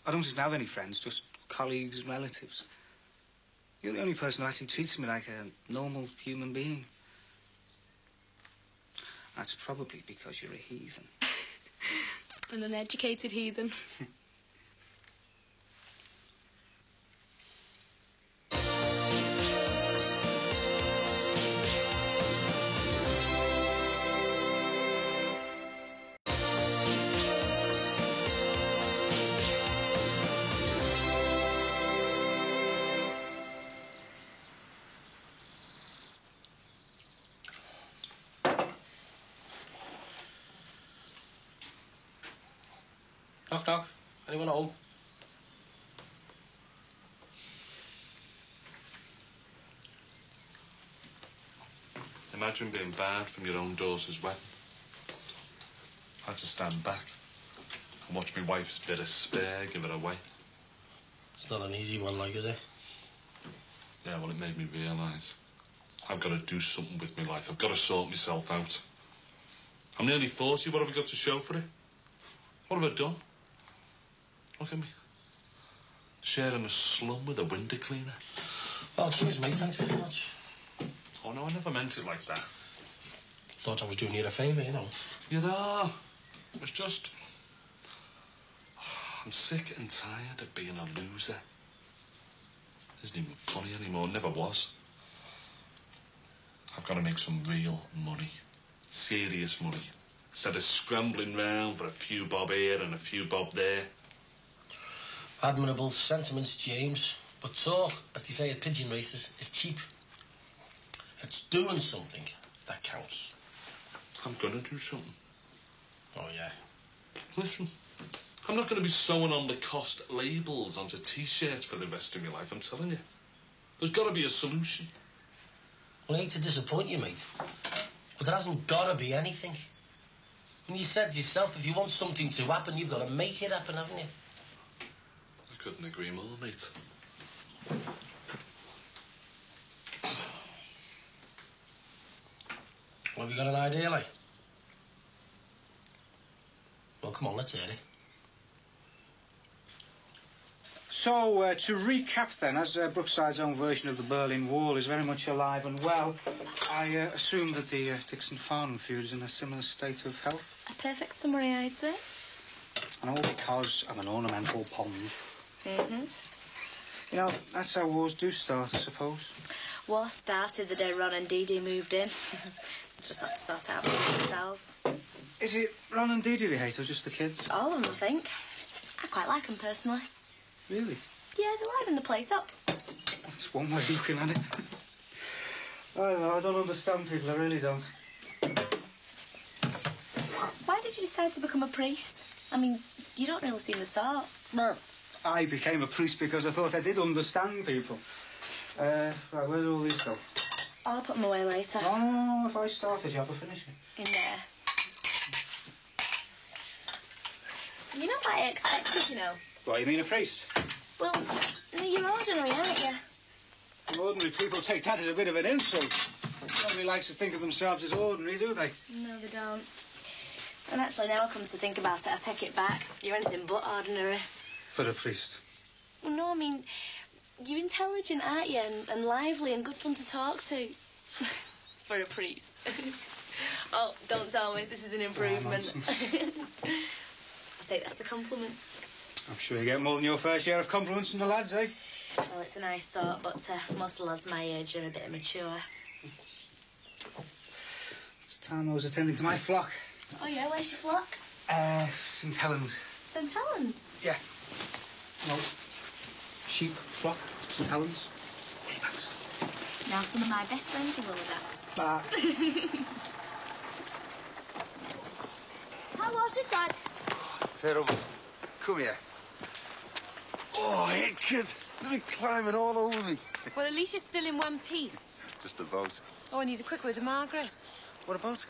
I don't just have any friends, just colleagues and relatives. You're the only person who actually treats me like a normal human being. That's probably because you're a heathen. An uneducated heathen. Knock, knock. Anyone home? Imagine being barred from your own daughter's wedding. I had to stand back and watch my wife's bit of spare give it away. It's not an easy one, like, is it? Yeah, well, it made me realise I've got to do something with my life. I've got to sort myself out. I'm nearly 40. What have I got to show for it? What have I done? Look at me. Sharing a slum with a window cleaner. Oh, cheers, mate. Thanks very much. Oh, no, I never meant it like that. Thought I was doing you a favour, you know. You know, it was just... I'm sick and tired of being a loser. Isn't even funny anymore. Never was. I've got to make some real money. Serious money. Instead of scrambling round for a few bob here and a few bob there. Admirable sentiments, James. But talk, as they say at pigeon races, is cheap. It's doing something that counts. I'm gonna do something. Oh, yeah. Listen, I'm not gonna be sewing on Lacoste labels onto T-shirts for the rest of my life, I'm telling you. There's gotta be a solution. Well, I hate to disappoint you, mate, but there hasn't gotta be anything. And you said yourself, if you want something to happen, you've got to make it happen, haven't you? I couldn't agree more, mate. Well, have you got an idea, like? Well, come on, let's hear it. So, to recap then, as Brookside's own version of the Berlin Wall is very much alive and well, I assume that the Dixon-Farnham feud is in a similar state of health. A perfect summary, I'd say. And all because of an ornamental pond. Mm-hmm. You know, that's how wars do start, I suppose. War started the day Ron and Dee Dee moved in. Just have to sort out between themselves. Is it Ron and Dee Dee they hate, or just the kids? All of them, I think. I quite like them, personally. Really? Yeah, they liven the place up. That's one way of looking at it. I don't know, I don't understand people, I really don't. Why did you decide to become a priest? I mean, you don't really seem the sort. Well, I became a priest because I thought I did understand people. Right, where do all these go? I'll put them away later. No, if I start a job, I'll finish it. In there. You're not what I expected, you know. What, you mean a priest? Well, you're ordinary, aren't you? Well, ordinary people take that as a bit of an insult. Nobody likes to think of themselves as ordinary, do they? No, they don't. And actually, now I come to think about it, I take it back. You're anything but ordinary. For a priest? Well, no, I mean, you're intelligent, aren't you? And lively and good fun to talk to. For a priest. Oh, don't tell me. This is an improvement. I take that as a compliment. I'm sure you get more than your fair share of compliments from the lads, eh? Well, it's a nice thought, but most of the lads my age are a bit immature. It's time I was attending to my flock. Oh, yeah? Where's your flock? St Helens. St Helens? Yeah. No. Sheep flock, St Helens. Now some of my best friends are Willowdacks. How was it, Dad? Terrible. Come here. Oh, hey, kids. They've been climbing all over me. Well, at least you're still in one piece. Just about. Oh, and he's a quick word to Margaret. What about?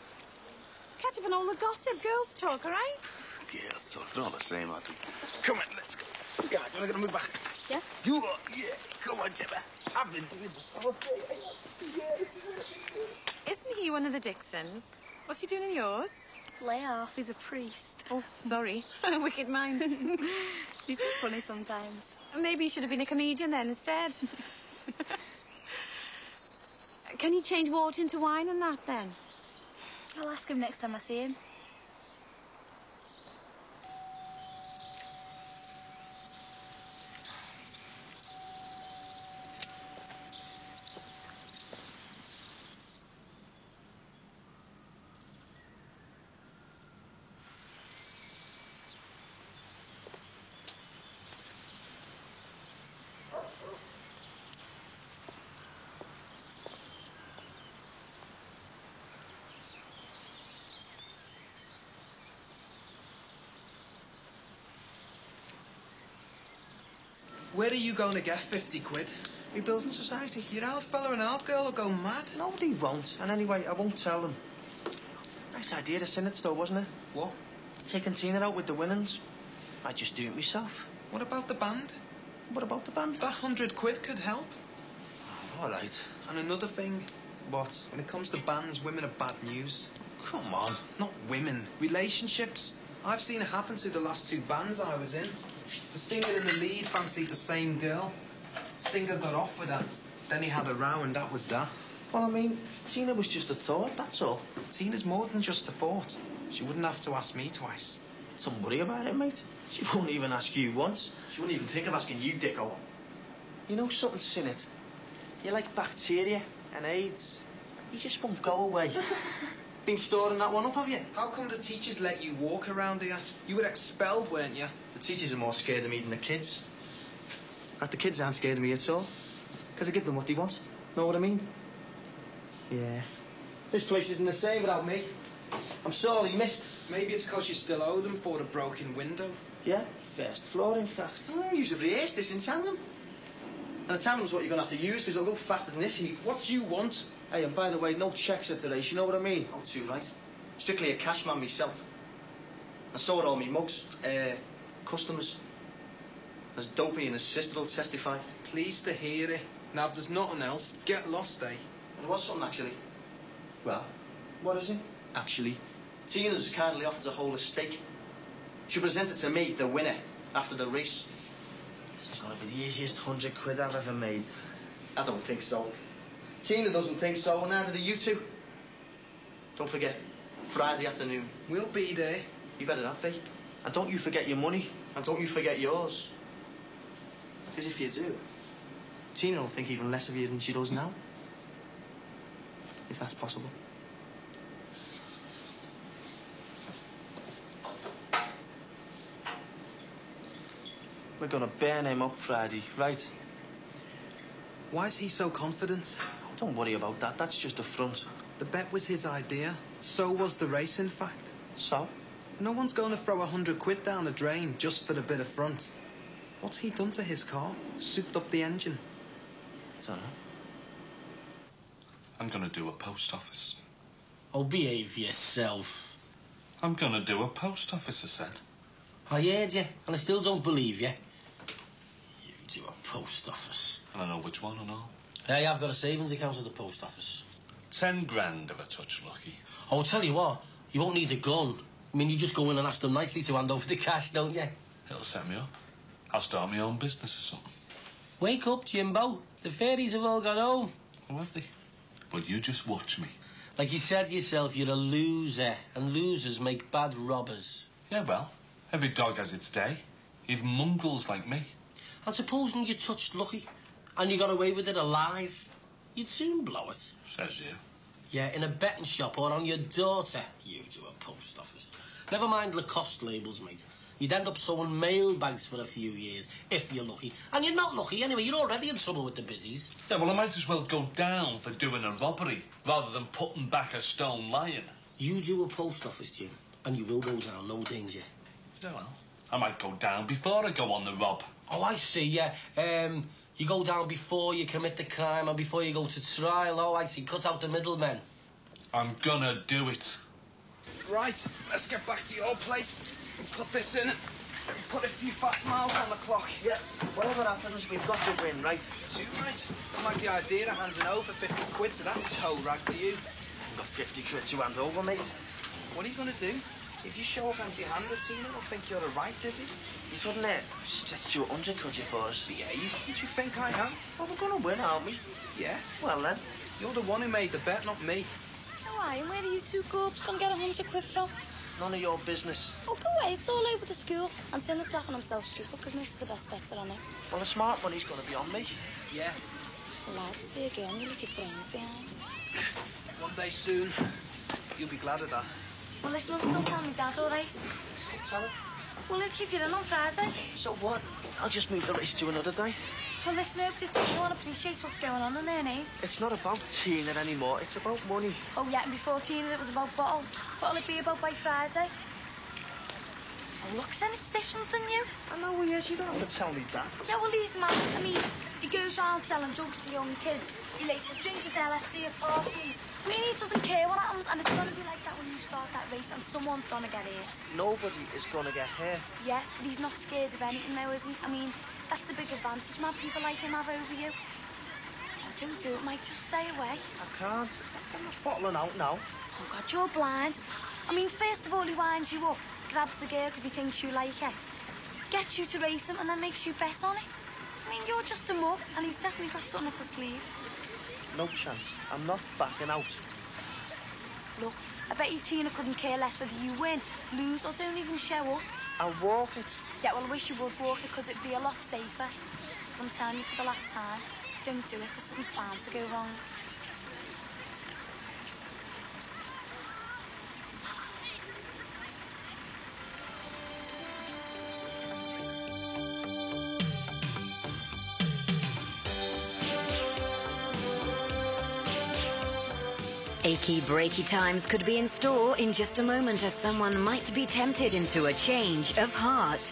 Catch up on all the gossip, girls talk, all right? Girls talk. They're all the same, aren't they? Come on, let's go. Yeah, do you want to get on my back? Yeah? You are, yeah. Come on, Gemma. I've been doing this all day. Yes. Isn't he one of the Dixons? What's he doing in yours? Lay off. He's a priest. Oh, sorry. Wicked mind. He's funny sometimes. Maybe he should have been a comedian then instead. Can you change water into wine and that then? I'll ask him next time I see him. Where are you going to get 50 quid? Rebuilding society. Your old fella and old girl will go mad. Nobody won't. And anyway, I won't tell them. Nice idea to send it though, wasn't it? What? Taking Tina out with the winnings. I'd just do it myself. What about the band? What about the band? That 100 quid could help. All right. And another thing, What? when it comes to bands, women are bad news. Come on. Not women, relationships. I've seen it happen to the last 2 bands I was in. The singer and the lead fancied the same girl. Singer got offered her. Then he had a row and that was that. Well, I mean, Tina was just a thought, that's all. Tina's more than just a thought. She wouldn't have to ask me twice. Don't worry about it, mate. She won't even ask you once. She wouldn't even think of asking you, Dicko. You know something's in it. You're like bacteria and AIDS. He just won't go away. Been storing that one up, have you? How come the teachers let you walk around here? You were expelled, weren't you? The teachers are more scared of me than the kids. In fact, the kids aren't scared of me at all. Because I give them what they want. Know what I mean? Yeah. This place isn't the same without me. I'm sorely missed. Maybe it's because you still owe them for the broken window. Yeah, first floor, in fact. You've rehearsed this in tandem. And a tandem's what you're going to have to use, because it'll go faster than this. What do you want? Hey, and by the way, no checks at the race, you know what I mean? Oh, too right. Strictly a cash man myself. And so are all me mugs. Customers. As Dopey and his sister will testify. Pleased to hear it. Now, if there's nothing else, get lost, eh? There was something, actually. Well, what is it? Actually, Tina's kindly offered to hold a stake. She presented to me, the winner, after the race. This is going to be the easiest £100 I've ever made. I don't think so. Tina doesn't think so, and neither do you two. Don't forget, Friday afternoon. We'll be there. You better not be. And don't you forget your money, and don't you forget yours. Because if you do, Tina will think even less of you than she does now. If that's possible. We're gonna burn him up Friday, right? Why is he so confident? Don't worry about that, that's just a front. The bet was his idea. So was the race, in fact. So? No one's going to throw £100 down the drain just for the bit of front. What's he done to his car? Souped up the engine? Don't know. I'm gonna do a post office. Oh, behave yourself. I'm gonna do a post office, I said. I heard you, and I still don't believe you. You do a post office. And I know which one and all. Hey, I've got a savings account at the post office. 10 grand if I touch lucky. Oh, I'll tell you what, you won't need a gun. I mean, you just go in and ask them nicely to hand over the cash, don't you? It'll set me up. I'll start my own business or something. Wake up, Jimbo. The fairies have all gone home. Oh, have they? Well, you just watch me. Like you said yourself, you're a loser, and losers make bad robbers. Yeah, well, every dog has its day. Even mongrels like me. And supposing you touched lucky, and you got away with it alive, you'd soon blow it. Says you. Yeah, in a betting shop or on your daughter, you do a post office. Never mind Lacoste labels, mate. You'd end up sewing mailbags for a few years, if you're lucky. And you're not lucky anyway, you're already in trouble with the busies. Yeah, well, I might as well go down for doing a robbery, rather than putting back a stone lying. You do a post office, Jim, and you will go down, no danger. Yeah, well, I might go down before I go on the rob. Oh, I see, yeah. You go down before you commit the crime and before you go to trial. Oh, I see. Cut out the middlemen. I'm gonna do it. Right, let's get back to your place. And put this in. And put a few fast miles on the clock. Yeah, whatever happens, we've got to win, right? Too right. Don't like the idea of handing over 50 quid to that toe rag, do you? I've got 50 quid to hand over, mate. What are you going to do? If you show up empty-handed, Tina will think you're a right divvy. You couldn't stretch to 100, could you, for us? Behave. What do you think I am? Well, we're going to win, aren't we? Yeah. Well, then. You're the one who made the bet, not me. Why? And where are you two gobs going to get 100 quid from? None of your business. Oh, go away. It's all over the school. And Tim's laughing himself stupid because most of the best bets are on it. Well, the smart money's going to be on me. Yeah. Lads, see again. You leave your brains behind. One day soon, you'll be glad of that. Well, listen, I'm still telling my dad, all right? So tell him. Well, he'll keep you in on Friday. So what? I'll just move the race to another day. Well, listen, I hope this team won't appreciate what's going on in there, eh? It's not about Tina anymore. It's about money. Oh, yeah, and before Tina, it was about bottles. What'll it be about by Friday? Oh, look, son, it's different than you. I know he is. You don't have to tell me that. Yeah, well, he's mad. I mean, he goes around selling drugs to young kids. He laces drinks at LSD at parties. I mean, he doesn't care what happens, and it's going to be like that when you start that race, and someone's going to get hurt. Nobody is going to get hurt. Yeah, but he's not scared of anything now, is he? I mean, that's the big advantage, man. People like him have over you. Oh, don't do it, Mike. Just stay away. I can't. I'm not bottling out now. Oh, God, you're blind. I mean, first of all, he winds you up, grabs the girl because he thinks you like her, gets you to race him, and then makes you bet on it. I mean, you're just a mug, and he's definitely got something up his sleeve. No chance. I'm not backing out. Look, I bet you Tina couldn't care less whether you win, lose, or don't even show up. I'll walk it. Yeah, well, I wish you would walk it, because it'd be a lot safer. I'm telling you for the last time, don't do it, because something's bound to go wrong. Achy, breaky times could be in store in just a moment as someone might be tempted into a change of heart.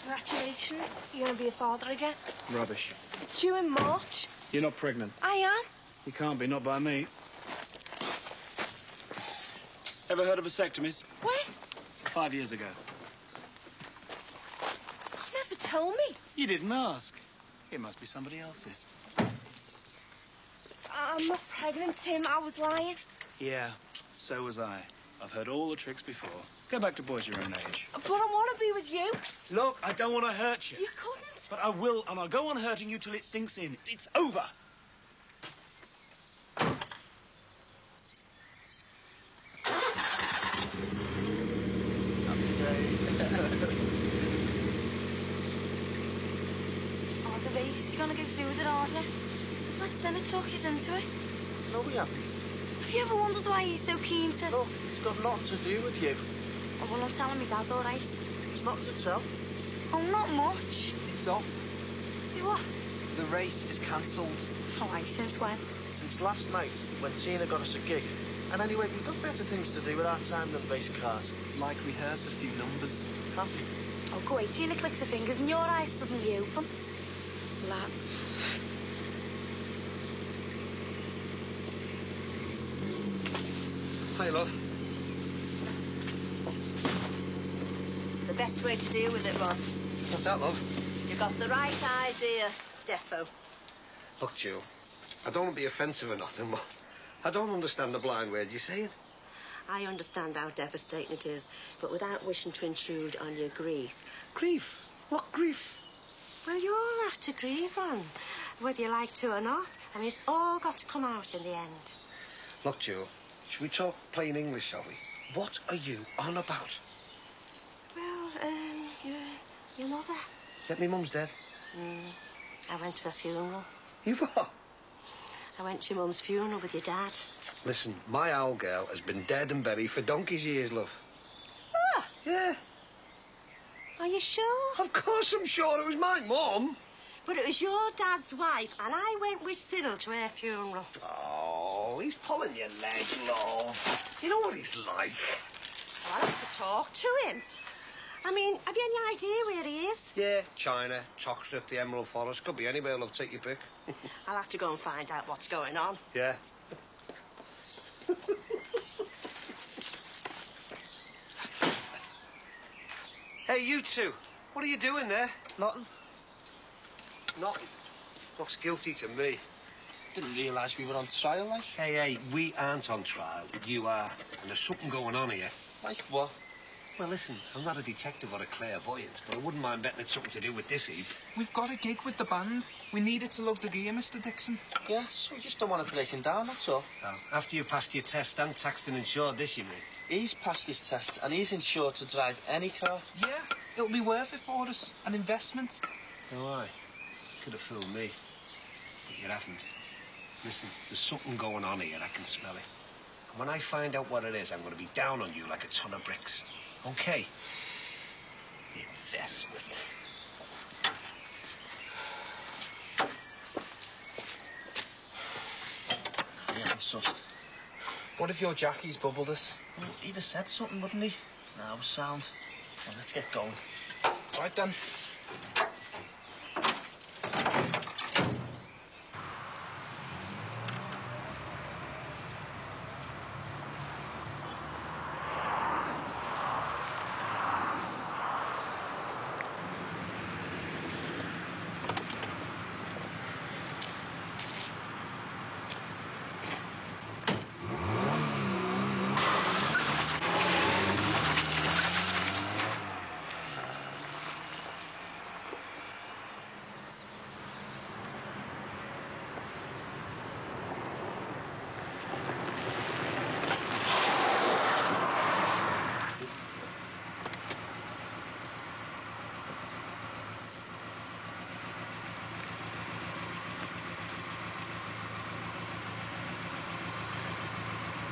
Congratulations. You're going to be a father again. Rubbish. It's due in March. You're not pregnant. I am. You can't be, not by me. Ever heard of vasectomies? When? 5 years ago. You never told me. You didn't ask. It must be somebody else's. I'm not pregnant, Tim. I was lying. Yeah, so was I. I've heard all the tricks before. Go back to boys your own age. But I want to be with you. Look, I don't want to hurt you. You couldn't. But I will, and I'll go on hurting you till it sinks in. It's over. Oh, the race. You're going to go through with it, aren't you? Let's send a talkies into it. No, we haven't. Have you ever wondered why he's so keen to... Look, it's got nothing to do with you. Oh, well, I'm telling me Dad's all right. There's nothing to tell. Oh, not much. It's off. You what? The race is cancelled. Oh, I since when? Since last night, when Tina got us a gig. And anyway, we've got better things to do with our time than race cars. Like rehearse a few numbers. Happy? Oh, go away. Tina clicks her fingers and your eyes suddenly open. Lads. Hi, love. The best way to deal with it, Ron. What's that, love? You got the right idea, defo. Look, Joe, I don't want to be offensive or nothing, but I don't understand the blind word you're saying. I understand how devastating it is, but without wishing to intrude on your grief. Grief? What grief? Well, you all have to grieve, Ron, whether you like to or not. I mean, it's all got to come out in the end. Look, Joe, should we talk plain English, shall we? What are you on about? Well, your mother. That me mum's dead. I went to her funeral. You what? I went to your mum's funeral with your dad. Listen, my owl girl has been dead and buried for donkey's years, love. Ah! Yeah. Are you sure? Of course I'm sure. It was my mum. But it was your dad's wife, and I went with Cyril to her funeral. Oh, he's pulling your leg, love. You know what he's like. I'll have to talk to him. I mean, have you any idea where he is? Yeah, China, Toxteth, the Emerald Forest. Could be anywhere, love. Take your pick. I'll have to go and find out what's going on. Yeah. Hey, you two. What are you doing there? Nothing. Nothing. Looks guilty to me. Didn't realise we were on trial, like. Hey, we aren't on trial. You are. And there's something going on here. Like what? Well, listen, I'm not a detective or a clairvoyant, but I wouldn't mind betting it's something to do with this heap. We've got a gig with the band. We need it to lug the gear, Mr. Dixon. Yeah, so we just don't want to break him down, that's all. Well, after you've passed your test and taxed and insured this, you mean? He's passed his test and he's insured to drive any car. Yeah, it'll be worth it for us. An investment. Oh, aye. Could have fooled me. But you haven't. Listen, there's something going on here. I can smell it. And when I find out what it is, I'm going to be down on you like a ton of bricks. Okay? Investment. He hasn't sussed. What if your Jackie's bubbled us? Well, he'd have said something, wouldn't he? No, sound. Well, let's get going. Right then.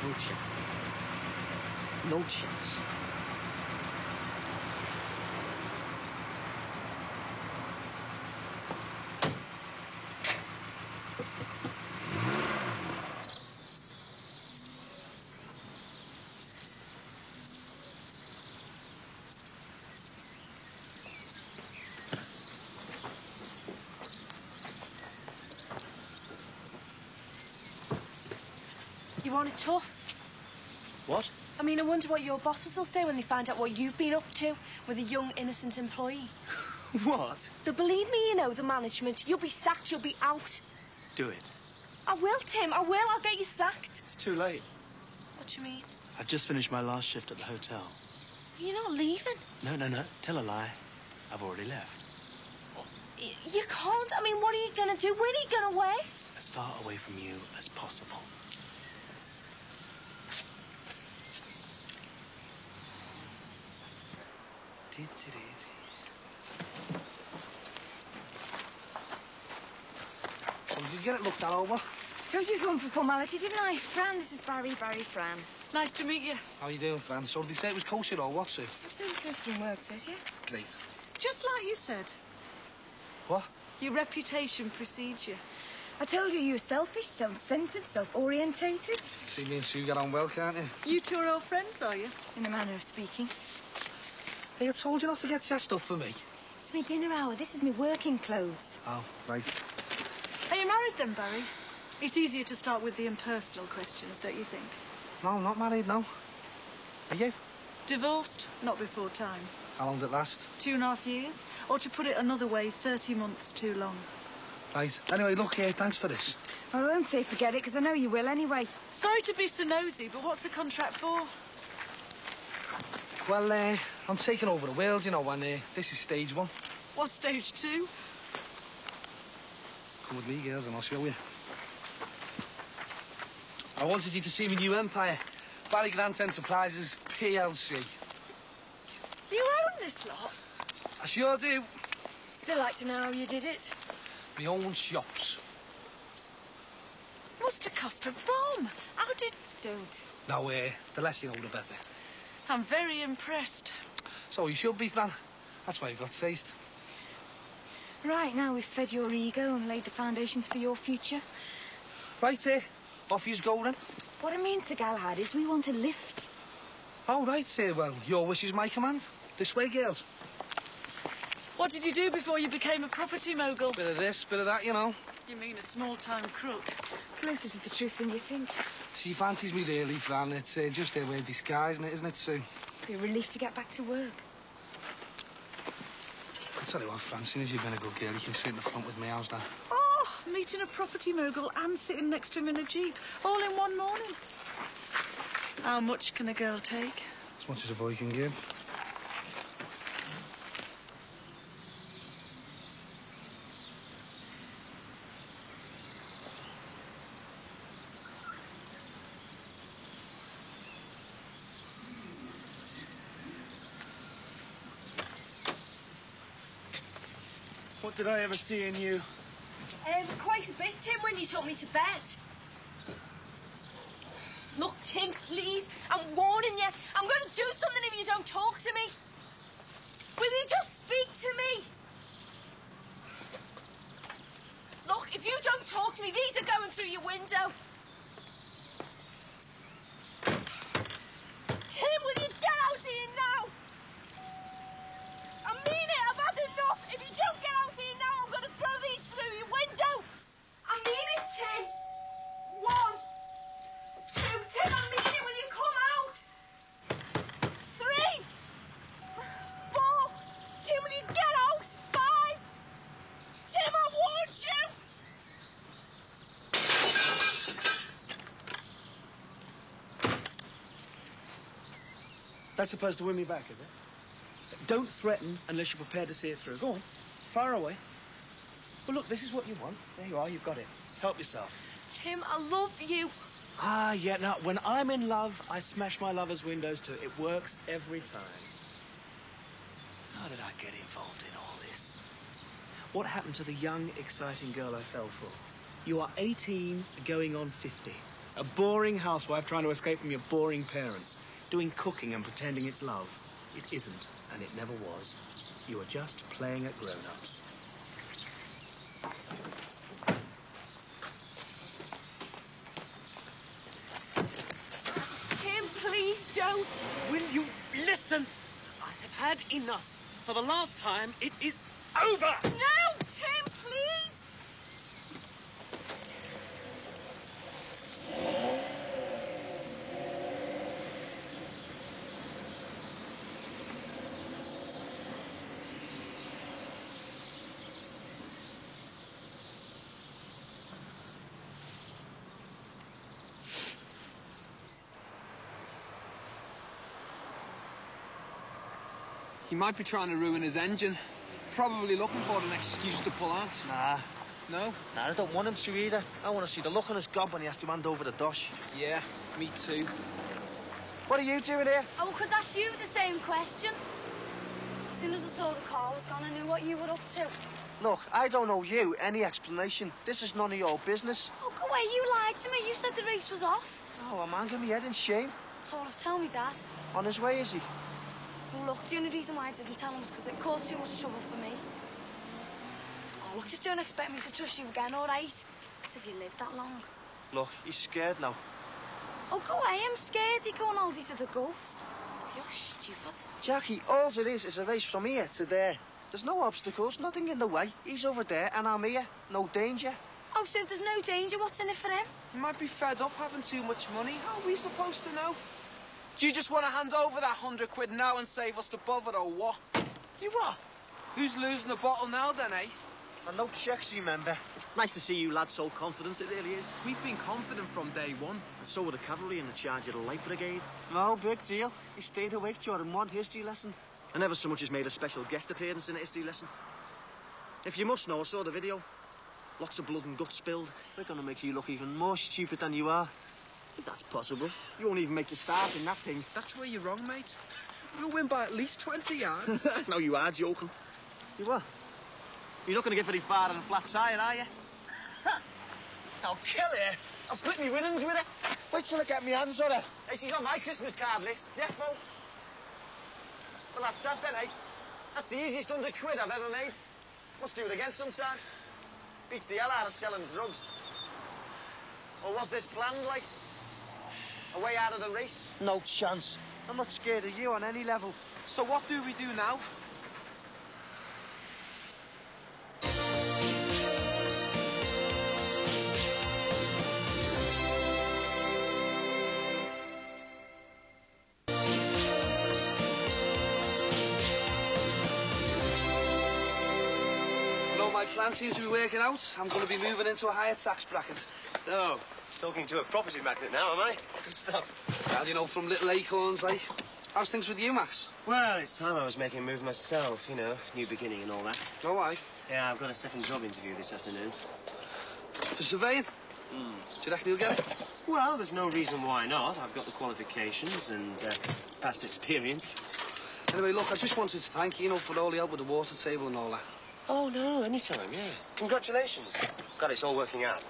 No chance. No chance. You want it tough? What? I mean, I wonder what your bosses will say when they find out what you've been up to with a young, innocent employee. What? They'll believe me, you know, the management. You'll be sacked, you'll be out. Do it. I will, Tim, I will. I'll get you sacked. It's too late. What do you mean? I've just finished my last shift at the hotel. You're not leaving? No. Tell a lie. I've already left. You can't. I mean, what are you going to do? Where are you going away? As far away from you as possible. So did you get it looked at over? Told you it was one for formality, didn't I? Fran, this is Barry Fran. Nice to meet you. How you doing, Fran? So did they say it was kosher or what, Sue? The system works, says you. Great. Just like you said. What? Your reputation precedes you. I told you you were selfish, self-centred, self-orientated. See me and Sue get on well, can't you? You two are old friends, are you? In a manner of speaking. Hey, I told you not to get your stuff for me. It's me dinner hour. This is me working clothes. Oh, right. Are you married then, Barry? It's easier to start with the impersonal questions, don't you think? No, not married, no. Are you? Divorced? Not before time. How long did it last? 2.5 years? Or to put it another way, 30 months too long. Right. Anyway, look here, thanks for this. I won't say forget it, because I know you will anyway. Sorry to be so nosy, but what's the contract for? Well, I'm taking over the world, you know, and this is stage 1. What's stage 2? Come with me, girls, and I'll show you. I wanted you to see my new empire. Barry Grant Enterprises, PLC. You own this lot? I sure do. Still like to know how you did it. My own shops. Must have cost a bomb. How did... Don't. Now, the less you know, the better. I'm very impressed. So you should be, Fran. That's why you got taste. Right, now we've fed your ego and laid the foundations for your future. Right, off you's go then. What I mean, Sir Galahad, is we want a lift. Oh, right, well, your wish is my command. This way, girls. What did you do before you became a property mogul? Bit of this, bit of that, you know. You mean a small-time crook? Closer to the truth than you think. She fancies me really, Fran. It's just a way of disguising it, isn't it, Sue? Be a relief to get back to work. I'll tell you what, Fran, soon as you've been a good girl, you can sit in the front with me. How's that? Oh, meeting a property mogul and sitting next to him in a Jeep, all in one morning. How much can a girl take? As much as a boy can give. What did I ever see in you? Quite a bit, Tim, when you took me to bed. Look, Tim, please, I'm warning you. I'm going to do something if you don't talk to me. Will you just speak to me? Look, if you don't talk to me, these are going through your window. Tim, will you get out of here now? I mean it, I've had enough. If you don't get out of here now, I'm going to throw these through your window. I mean it, Tim. 1, 2, Tim, I mean it. Will you come out? 3, 4, Tim, will you get out? 5, Tim, I warned you. That's supposed to win me back, is it? Don't threaten unless you're prepared to see it through. Go on, fire away. Well, look, this is what you want. There you are, you've got it. Help yourself. Tim, I love you. Ah, yeah, now, when I'm in love, I smash my lover's windows too. It works every time. How did I get involved in all this? What happened to the young, exciting girl I fell for? You are 18, going on 50. A boring housewife trying to escape from your boring parents. Doing cooking and pretending it's love. It isn't, and it never was. You are just playing at grown-ups. Tim, please don't. Will you listen? I have had enough. For the last time, it is over! No, Tim, please! He might be trying to ruin his engine. Probably looking for an excuse to pull out. Nah. No? Nah, I don't want him to either. I want to see the look on his gob when he has to hand over the dosh. Yeah, me too. What are you doing here? I could ask you the same question. As soon as I saw the car was gone, I knew what you were up to. Look, I don't owe you any explanation. This is none of your business. Oh, go away, you lied to me. You said the race was off. Oh, I'm hanging my head in shame. Oh, well, tell me, Dad. On his way, is he? Well, look, the only reason why I didn't tell him was because it caused too much trouble for me. Oh, look, just don't expect me to trust you again, all right? As if you lived that long. Look, he's scared now. Oh, go away, I'm scared. He go on holiday to the Gulf. You're stupid. Jackie, all it is a race from here to there. There's no obstacles, nothing in the way. He's over there and I'm here. No danger. Oh, so if there's no danger, what's in it for him? He might be fed up having too much money. How are we supposed to know? Do you just want to hand over that £100 now and save us the bother, or what? You what? Who's losing the bottle now, then, eh? And no checks, remember. Nice to see you lads so confident, it really is. We've been confident from day one. And so were the cavalry in the charge of the Light Brigade. No big deal. He stayed awake during one history lesson. I never so much as made a special guest appearance in a history lesson. If you must know, I saw the video. Lots of blood and guts spilled. We're gonna make you look even more stupid than you are. If that's possible. You won't even make the start in that thing. That's where you're wrong, mate. We'll win by at least 20 yards. No, you are joking. You what? You're not going to get very far on a flat tire, are you? I'll kill her. I'll split me winnings with her. Wait till I get my hands on her. Hey, she's on my Christmas card list. Defo. Well, that's that then, eh? That's the easiest £100 I've ever made. Must do it again sometime. Beats the hell out of selling drugs. Or was this planned, like? A way out of the race? No chance. I'm not scared of you on any level. So what do we do now? Well, my plan seems to be working out. I'm going to be moving into a higher tax bracket. So, talking to a property magnate now, am I? Good stuff. Well, you know, from little acorns, like. How's things with you, Max? Well, it's time I was making a move myself, you know, new beginning and all that. Oh, why? Yeah, I've got a second job interview this afternoon. For surveying? Do you reckon you'll get it? Well, there's no reason why not. I've got the qualifications and past experience. Anyway, look, I just wanted to thank you, you know, for all the help with the water table and all that. Oh, no, anytime, yeah. Congratulations. God, it's all working out.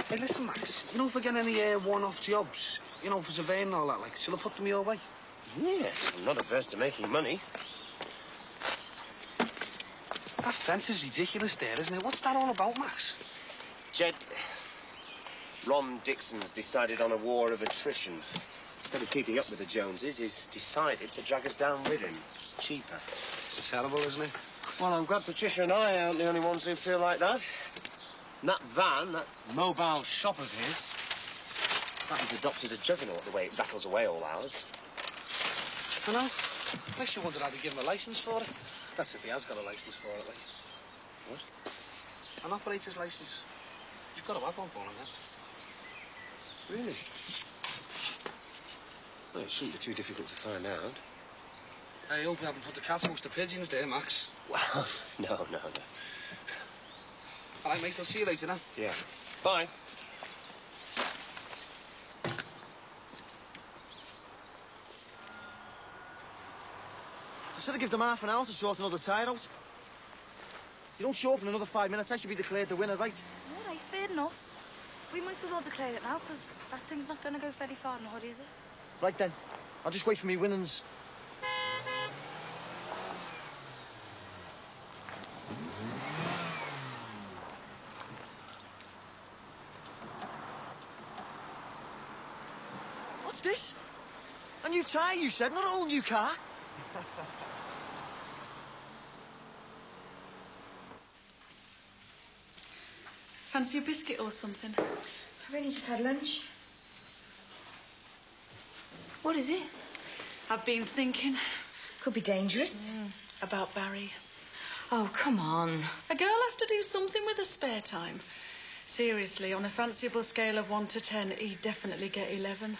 Hey, listen, Max. You don't forget any one-off jobs, you know, for surveying and all that, like, shall I put them your way? Yes, I'm not averse to making money. That fence is ridiculous there, isn't it? What's that all about, Max? Jed, Ron Dixon's decided on a war of attrition. Instead of keeping up with the Joneses, he's decided to drag us down with him. It's cheaper. It's terrible, isn't it? Well, I'm glad Patricia and I aren't the only ones who feel like that. And that van, that mobile shop of his, that has adopted a juggernaut the way it rattles away all hours. I know. Makes you wonder how to give him a licence for it. That's if he has got a licence for it, like. What? An operator's licence. You've got to have one for him, then. Really? Well, it shouldn't be too difficult to find out. I hope you haven't put the cat amongst the pigeons there, Max. Well, no. All right, mate, I'll see you later now. Yeah. Bye. I said I'd give them half an hour to sort another tyre out. If you don't show up in another 5 minutes, I should be declared the winner, right? All right, fair enough. We might as well declare it now, because that thing's not going to go very far in the hood, is it? Right then. I'll just wait for me winnings. What's this? A new tyre, you said, not a whole new car. Fancy a biscuit or something? I've only just had lunch. What is it? I've been thinking. Could be dangerous. About Barry. Oh, come on. A girl has to do something with her spare time. Seriously, on a fanciable scale of 1 to 10, he'd definitely get 11.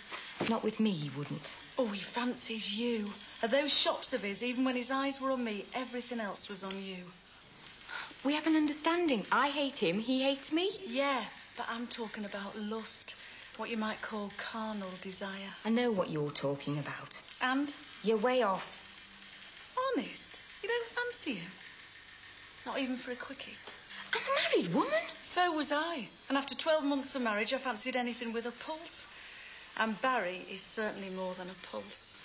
Not with me, he wouldn't. Oh, he fancies you. At those shops of his, even when his eyes were on me, everything else was on you. We have an understanding. I hate him, he hates me. Yeah, but I'm talking about lust. What you might call carnal desire. I know what you're talking about. And? You're way off. Honest? You don't fancy him? Not even for a quickie? I'm a married woman. So was I. And after 12 months of marriage, I fancied anything with a pulse. And Barry is certainly more than a pulse.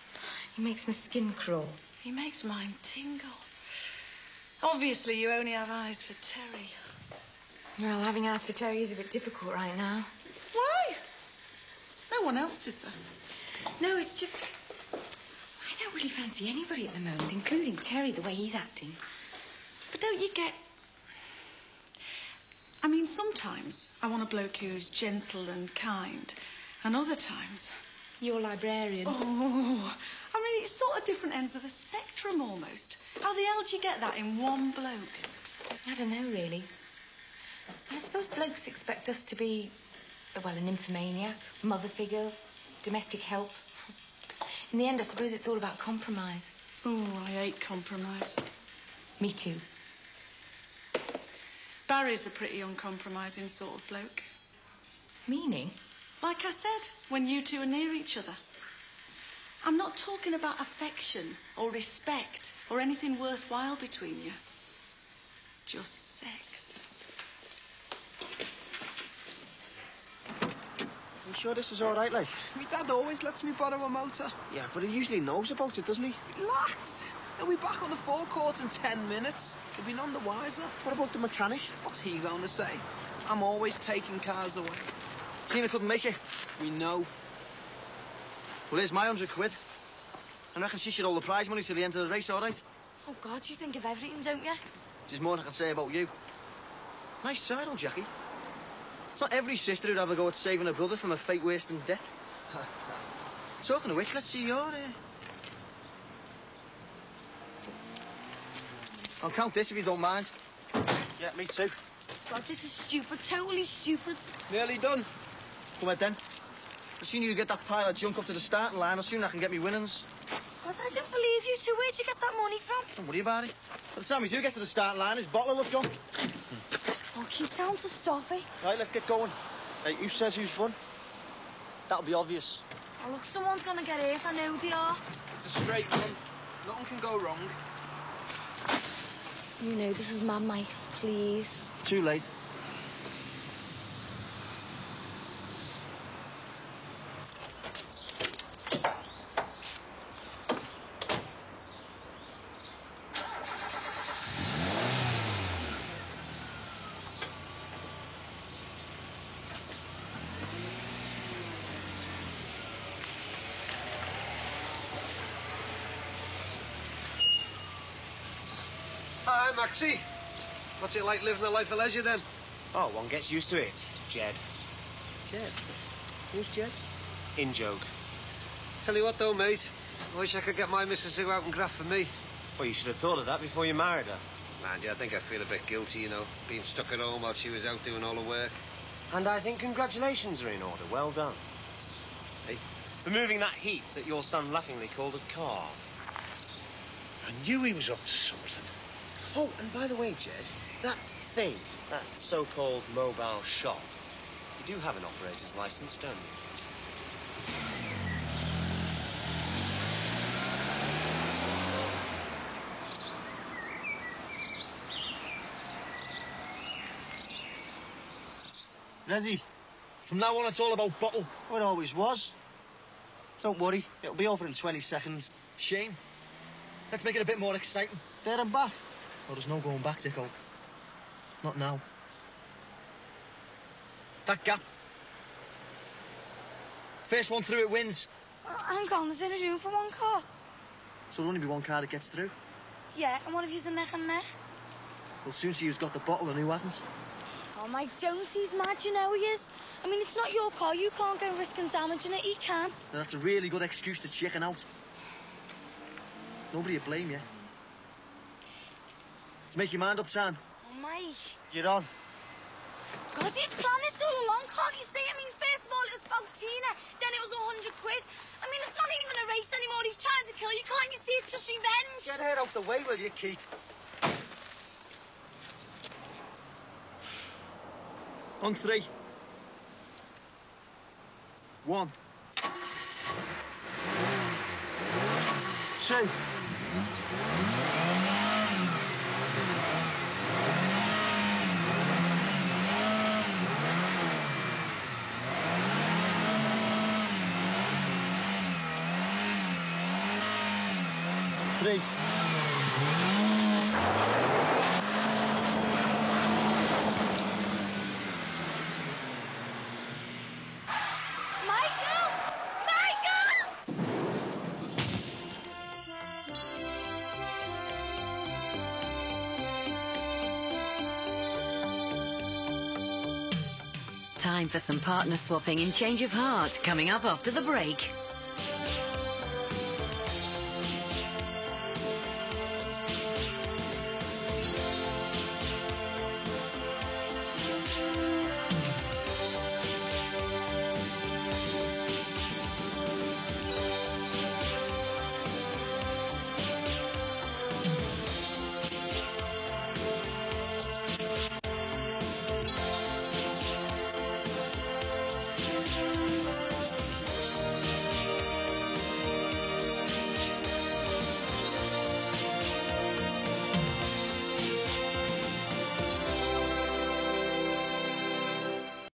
He makes my skin crawl. He makes mine tingle. Obviously, you only have eyes for Terry. Well, having eyes for Terry is a bit difficult right now. Why? No one else is there. No, it's just... I don't really fancy anybody at the moment, including Terry, the way he's acting. But don't you get... I mean, sometimes I want a bloke who's gentle and kind. And other times... You're librarian. Oh, I mean, it's sort of different ends of the spectrum, almost. How the hell do you get that in one bloke? I don't know, really. I suppose blokes expect us to be, well, an nymphomaniac, mother figure, domestic help. In the end, I suppose it's all about compromise. Oh, I hate compromise. Me too. Barry's a pretty uncompromising sort of bloke. Meaning? Like I said, when you two are near each other. I'm not talking about affection or respect or anything worthwhile between you. Just sex. You sure this is all right, like? My dad always lets me borrow a motor. Yeah, but he usually knows about it, doesn't he? Relax. He'll be back on the forecourt in 10 minutes. He'll be none the wiser. What about the mechanic? What's he going to say? I'm always taking cars away. Tina couldn't make it. We know. Well, here's my £100. I reckon she should hold the prize money till the end of the race, all right? Oh, God, you think of everything, don't you? There's more I can say about you. Nice side, old Jackie. It's not every sister who'd have a go at saving her brother from a fate-wasting debt. Talking of which, let's see your... I'll count this if you don't mind. Yeah, me too. God, this is stupid, totally stupid. Nearly done. Come on, then. The sooner you get that pile of junk up to the starting line, the sooner I can get me winnings. God, I don't believe you two. Where'd you get that money from? Don't worry about it. By the time we do get to the starting line, his bottle will have gone. Oh, keep telling him to stop it. Right, let's get going. Hey, who says who's won? That'll be obvious. Oh, look, someone's gonna get hurt. I know they are. It's a straight run. Nothing can go wrong. You know, this is Mad Mike, please. Too late. Hi, Maxie. What's it like living a life of leisure, then? Oh, one gets used to it. Jed. Jed? Who's Jed? In joke. Tell you what, though, mate. I wish I could get my missus to go out and graft for me. Well, you should have thought of that before you married her. Man, I think I feel a bit guilty, you know, being stuck at home while she was out doing all the work. And I think congratulations are in order. Well done. Hey? For moving that heap that your son laughingly called a car. I knew he was up to something. Oh, and by the way, Jed, that thing, that so-called mobile shop, you do have an operator's license, don't you? Ready? From now on, it's all about bottle. Well, it always was. Don't worry, it'll be over in 20 seconds. Shame. Let's make it a bit more exciting. There and back. Oh, there's no going back, Dicko. Not now. That gap. First one through it wins. Hang on, there's only room for one car. So there'll only be one car that gets through. Yeah, and what if he's a neck and neck? We'll soon see who's got the bottle and who hasn't. Oh, Mike, don't. He's mad, you know he is. I mean, it's not your car. You can't go risking damaging it. He can. Now, that's a really good excuse to chicken out. Nobody will blame you. Let's make your mind up, Sam. Oh, Mike. You're on. God, he's planned this all along, can't you see? I mean, first of all, it was about Tina, then it was 100 quid. I mean, it's not even a race anymore. He's trying to kill you. Can't you see? It's just revenge. Get her out the way, will you, Keith? On 3. 1. 2. 3. Time for some partner swapping in Change of Heart, coming up after the break.